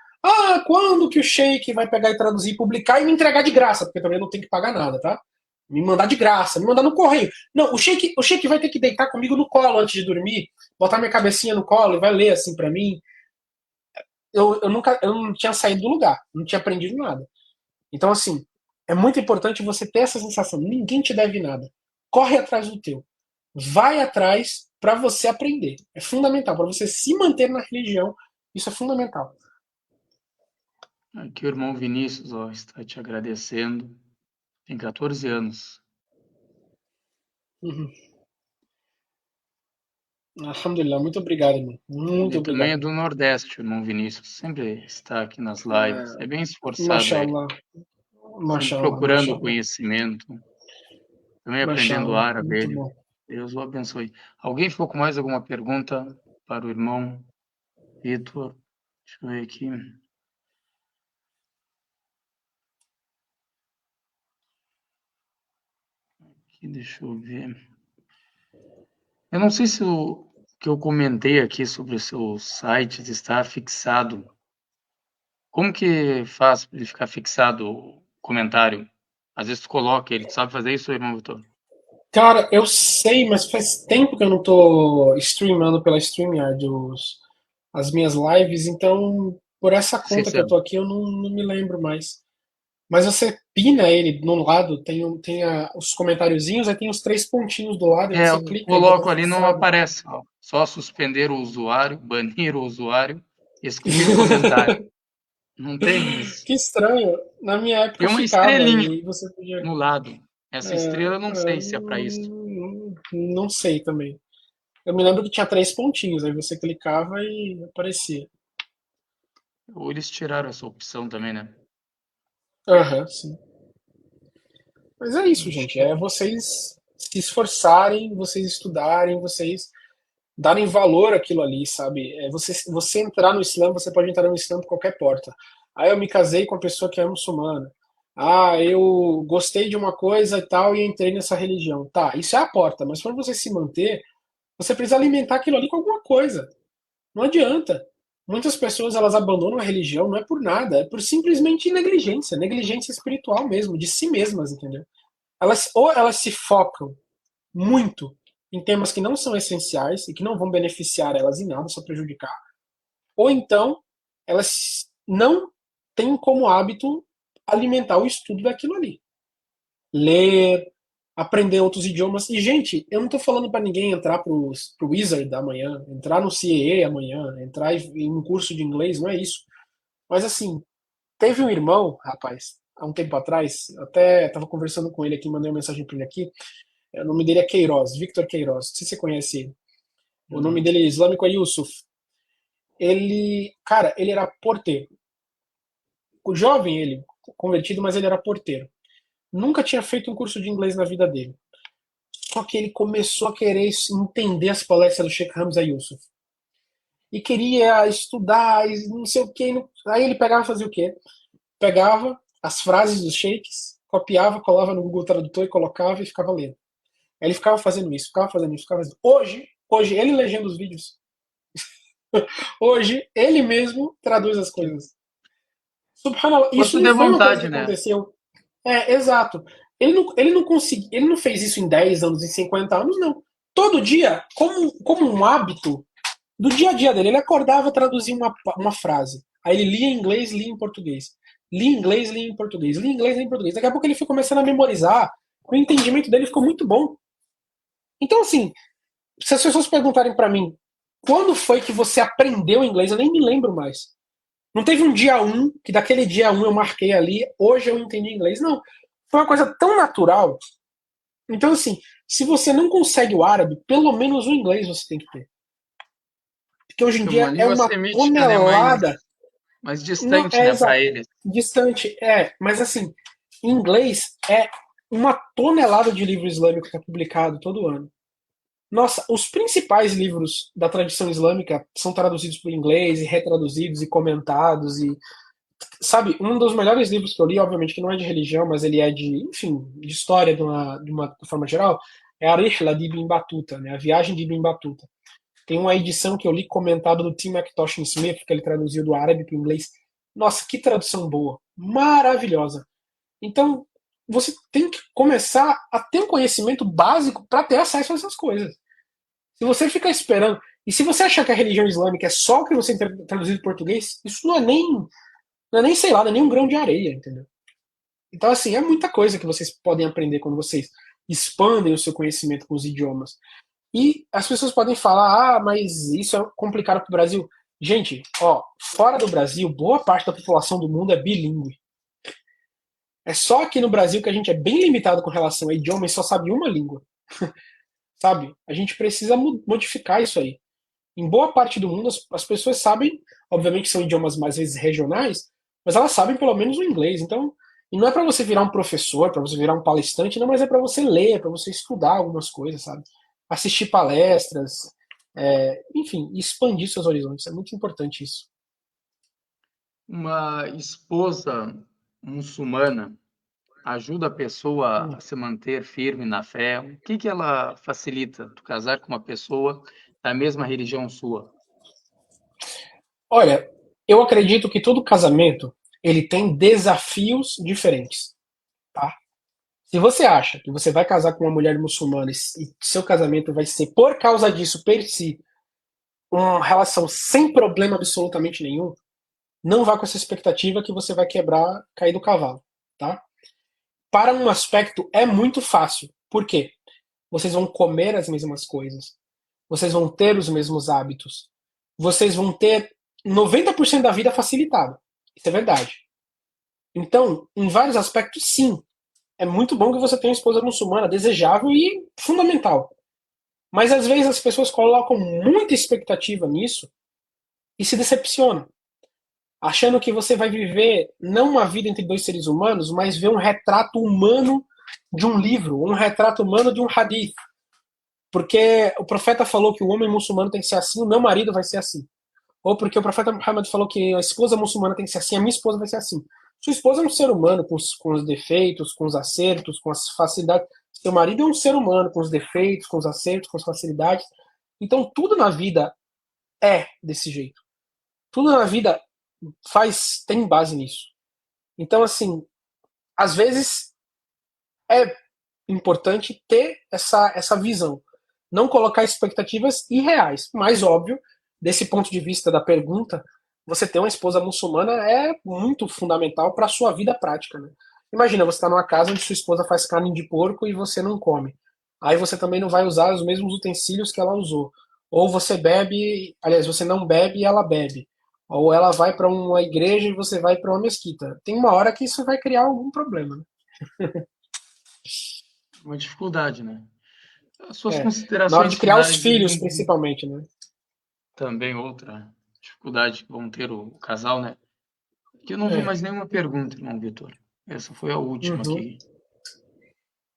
Quando que o sheik vai pegar e traduzir, publicar e me entregar de graça? Porque também não tem que pagar nada, tá? Me mandar de graça, me mandar no correio. Não, o sheik vai ter que deitar comigo no colo antes de dormir, botar minha cabecinha no colo e vai ler assim para mim. Eu não tinha saído do lugar, não tinha aprendido nada. Então, assim, é muito importante você ter essa sensação. Ninguém te deve nada. Corre atrás do teu. Vai atrás para você aprender. É fundamental. Para você se manter na religião, isso é fundamental. Aqui o irmão Vinícius, ó, está te agradecendo. Tem 14 anos. Uhum. Alhamdulillah, muito obrigado, irmão. Muito Ele também é obrigado. do Nordeste, o irmão Vinícius. Sempre está aqui nas lives. É bem esforçado ele. Mashallah, Sempre mashallah, procurando o mashallah, conhecimento. Também aprendendo mashallah, árabe muito ele. bom. Deus o abençoe. Alguém ficou com mais alguma pergunta para o irmão Vitor? Deixa eu ver aqui. Deixa eu ver. Eu não sei se o que eu comentei aqui sobre o seu site está fixado. Como que faz para ele ficar fixado o comentário? Às vezes tu coloca ele. Tu sabe fazer isso, irmão Vitor? Cara, eu sei, mas faz tempo que eu não tô streamando pela StreamYard as minhas lives, então por essa Sim, conta que eu tô aqui eu não me lembro mais. Mas você pina ele no lado, os comentáriozinhos, aí tem os três pontinhos do lado, e é, você eu clica e fica coloco ali, não fixado. aparece. Ó. Só suspender o usuário, banir o usuário, excluir comentário. Não tem isso. Que estranho. Na minha Tem época uma ficava, estrelinha e você podia. no lado. Essa estrela eu não sei se é para isso. Não sei também. Eu me lembro que tinha três pontinhos, aí você clicava e aparecia. Ou eles tiraram essa opção também, né? Aham, sim. Mas é isso, Deixa gente. eu É vocês se esforçarem, vocês estudarem, vocês darem valor àquilo ali, sabe? Você entrar no Islã, você pode entrar no Islã por qualquer porta. Ah, eu me casei com uma pessoa que é muçulmana. Ah, eu gostei de uma coisa e tal e entrei nessa religião. Tá, isso é a porta, mas para você se manter, você precisa alimentar aquilo ali com alguma coisa. Não adianta. Muitas pessoas elas abandonam a religião não é por nada, é por simplesmente negligência, negligência espiritual mesmo, de si mesmas, entendeu? Ou elas se focam muito em temas que não são essenciais e que não vão beneficiar elas em nada, só prejudicar, ou então elas não têm como hábito alimentar o estudo daquilo ali. Ler, aprender outros idiomas. E, gente, eu não tô falando para ninguém entrar pro Wizard amanhã, entrar no CAA amanhã, entrar em um curso de inglês, não é isso. Mas, assim, teve um irmão, rapaz, há um tempo atrás, até tava conversando com ele aqui, mandei uma mensagem para ele aqui. O nome dele é Queiroz, Victor Queiroz. Não sei se você conhece ele. O nome não. dele islâmico é Yusuf. Ele, cara, ele era porteiro. O jovem ele, convertido, mas ele era porteiro. Nunca tinha feito um curso de inglês na vida dele. Só que ele começou a querer entender as palestras do Sheikh Hamza Yusuf. E queria estudar, e não sei o que. Aí ele pegava e fazia o quê? Pegava as frases dos sheiks, copiava, colava no Google Tradutor e colocava e ficava lendo. Aí ele ficava fazendo isso, ficava fazendo isso, ficava fazendo. Hoje, ele legenda os vídeos. Hoje, ele mesmo traduz as coisas. Subhanallah, isso Força não de foi uma coisa que vontade, né? aconteceu. É, exato. Ele não fez isso em 10 anos, em 50 anos, não. Todo dia, como um hábito do dia a dia dele, ele acordava, traduzia uma frase. Aí ele lia em inglês, lia em português. Lia em inglês, lia em português. Lia em inglês, lia em português. Daqui a pouco ele foi começando a memorizar. O entendimento dele ficou muito bom. Então, assim, se as pessoas perguntarem para mim quando foi que você aprendeu inglês, eu nem me lembro mais. Não teve um dia um, que daquele dia um eu marquei ali, hoje eu entendi inglês. Não. Foi uma coisa tão natural. Então, assim, se você não consegue o árabe, pelo menos o inglês você tem que ter. Porque hoje em É uma dia é língua uma semítica, né? tonelada. Mais Não, distante, é né, para exato. eles. Distante, mas assim, inglês é uma tonelada de livro islâmico que é publicado todo ano. Nossa, os principais livros da tradição islâmica são traduzidos para o inglês e retraduzidos e comentados e sabe, um dos melhores livros que eu li, obviamente que não é de religião, mas ele é de, enfim, de história de forma geral, é a Rihla de Ibn Battuta, né, a Viagem de Ibn Battuta. Tem uma edição que eu li comentada do Tim McTosh Smith, que ele traduziu do árabe para o inglês. Nossa, que tradução boa, maravilhosa. Então, você tem que começar a ter um conhecimento básico para ter acesso a essas coisas. Se você ficar esperando. E se você achar que a religião islâmica é só o que você tem traduzido em português, isso não é nem, sei lá, não é nem um grão de areia, entendeu? Então, assim, é muita coisa que vocês podem aprender quando vocês expandem o seu conhecimento com os idiomas. E as pessoas podem falar, mas isso é complicado para o Brasil. Gente, ó, fora do Brasil, boa parte da população do mundo é bilíngue. É só aqui no Brasil que a gente é bem limitado com relação a idioma e só sabe uma língua, sabe? A gente precisa modificar isso aí. Em boa parte do mundo, as pessoas sabem, obviamente são idiomas mais vezes regionais, mas elas sabem pelo menos o inglês. Então, e não é para você virar um professor, para você virar um palestrante, não, mas é para você ler, para você estudar algumas coisas, sabe? Assistir palestras, enfim, expandir seus horizontes. É muito importante isso. Uma esposa muçulmana ajuda a pessoa Hum. a se manter firme na fé? O que que ela facilita? Tu casar com uma pessoa da mesma religião sua? Olha, eu acredito que todo casamento ele tem desafios diferentes, tá? Se você acha que você vai casar com uma mulher muçulmana e seu casamento vai ser por causa disso per si uma relação sem problema absolutamente nenhum, não vá com essa expectativa que você vai quebrar, cair do cavalo, tá? Para um aspecto é muito fácil. Por quê? Vocês vão comer as mesmas coisas, vocês vão ter os mesmos hábitos, vocês vão ter 90% da vida facilitada. Isso é verdade. Então, em vários aspectos, sim, é muito bom que você tenha uma esposa muçulmana, desejável e fundamental. Mas às vezes as pessoas colocam muita expectativa nisso e se decepcionam, achando que você vai viver não uma vida entre dois seres humanos, mas ver um retrato humano de um livro, um retrato humano de um hadith. Porque o profeta falou que o homem muçulmano tem que ser assim, o meu marido vai ser assim. Ou porque o profeta Muhammad falou que a esposa muçulmana tem que ser assim, a minha esposa vai ser assim. Sua esposa é um ser humano com os defeitos, com os acertos, com as facilidades. Seu marido é um ser humano com os defeitos, com os acertos, com as facilidades. Então tudo na vida é desse jeito. Tudo na vida tem base nisso. Então assim, às vezes é importante ter essa visão. Não colocar expectativas irreais. Mas, óbvio, desse ponto de vista da pergunta, você ter uma esposa muçulmana é muito fundamental para a sua vida prática. Né? Imagina, você está numa casa onde sua esposa faz carne de porco e você não come. Aí você também não vai usar os mesmos utensílios que ela usou. Ou você bebe, aliás, você não bebe e ela bebe. Ou ela vai para uma igreja e você vai para uma mesquita. Tem uma hora que isso vai criar algum problema. Né? Uma dificuldade, né? As suas É, na hora considerações de criar os finais, filhos, irmão, principalmente, né? também outra dificuldade que vão ter o casal, né? Que eu não vi É. mais nenhuma pergunta, irmão Vitor. Essa foi a última Uhum, aqui.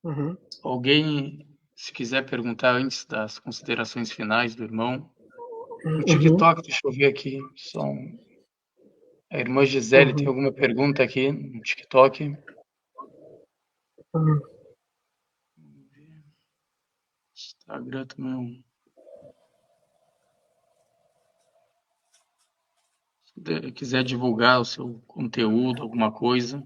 uhum, Alguém, se quiser perguntar antes das considerações finais do irmão, no uhum, TikTok, deixa eu ver aqui. A irmã Gisele tem uhum, alguma pergunta aqui no TikTok? uhum. Instagram também. Se quiser divulgar o seu conteúdo, alguma coisa,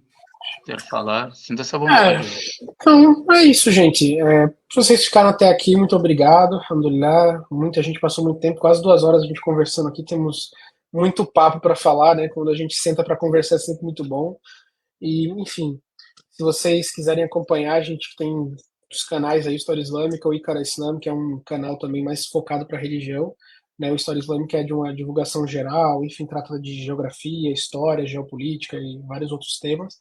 quiser falar, sinta essa É, vontade, irmão. então é isso, gente. Se vocês ficaram até aqui, muito obrigado. Alhamdulillah. Muita gente passou muito tempo, quase 2 horas a gente conversando aqui. Temos muito papo para falar, né? Quando a gente senta para conversar é sempre muito bom. E, enfim, se vocês quiserem acompanhar, a gente tem os canais aí, História Islâmica, o Icara Islam, que é um canal também mais focado para religião. Né? O História Islâmica é de uma divulgação geral, enfim, trata de geografia, história, geopolítica e vários outros temas.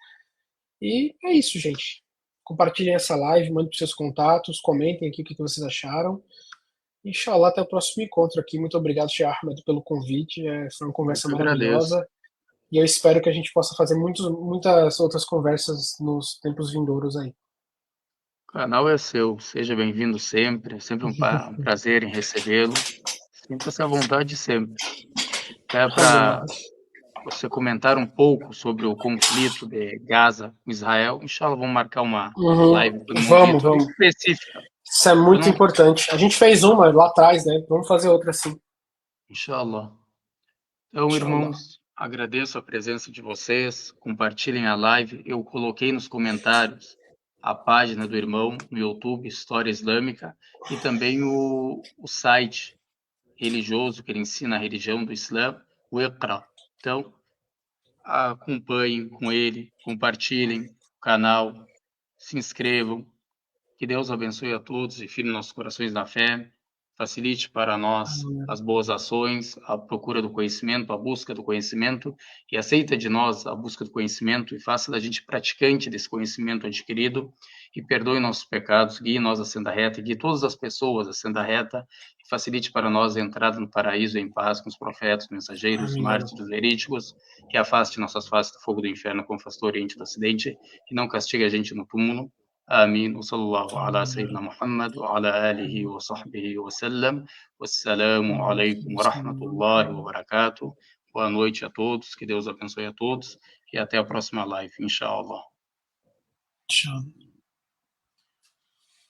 E é isso, gente. Compartilhem essa live, mandem para seus contatos, comentem aqui o que vocês acharam. Inshallah, até o próximo encontro aqui. Muito obrigado, Sheikh Ahmed, pelo convite. Foi uma Eu conversa que agradeço. maravilhosa. E eu espero que a gente possa fazer muitas outras conversas nos tempos vindouros aí. O canal é seu, seja bem-vindo sempre. É sempre um prazer em recebê-lo. Sinta-se à vontade sempre. Até Alhamdulillah. para você comentar um pouco sobre o conflito de Gaza com Israel. Inshallah, vamos marcar uma Uhum. live com o irmão Vamos, Vitor vamos. específica. Isso é Eu muito não, importante. A gente fez uma lá atrás, né? Vamos fazer outra assim. inshallah. Então, Inshallah. irmãos, agradeço a presença de vocês. Compartilhem a live. Eu coloquei nos comentários a página do irmão no YouTube, História Islâmica, e também o site religioso que ele ensina a religião do Islã, o Iqra. Então, acompanhem com ele, compartilhem o canal, se inscrevam. Que Deus abençoe a todos e firme nossos corações na fé. facilite para nós Amém. as boas ações, a procura do conhecimento, a busca do conhecimento, e aceita de nós a busca do conhecimento e faça da gente praticante desse conhecimento adquirido, e perdoe nossos pecados, guie nós a senda reta, e guie todas as pessoas a senda reta, e facilite para nós a entrada no paraíso em paz com os profetas, mensageiros, Amém, Allah. mártires, verídicos, e afaste nossas faces do fogo do inferno como faz do Oriente do Ocidente, e não castigue a gente no túmulo. آمين وصلى الله على Amém, سيدنا Allah. محمد وعلى آله Amém. وصحبه وسلم. والسلام Amém. عليكم ورحمة الله وبركاته. Boa noite a todos, que Deus abençoe a todos e até a próxima live, inshallah. Tchau.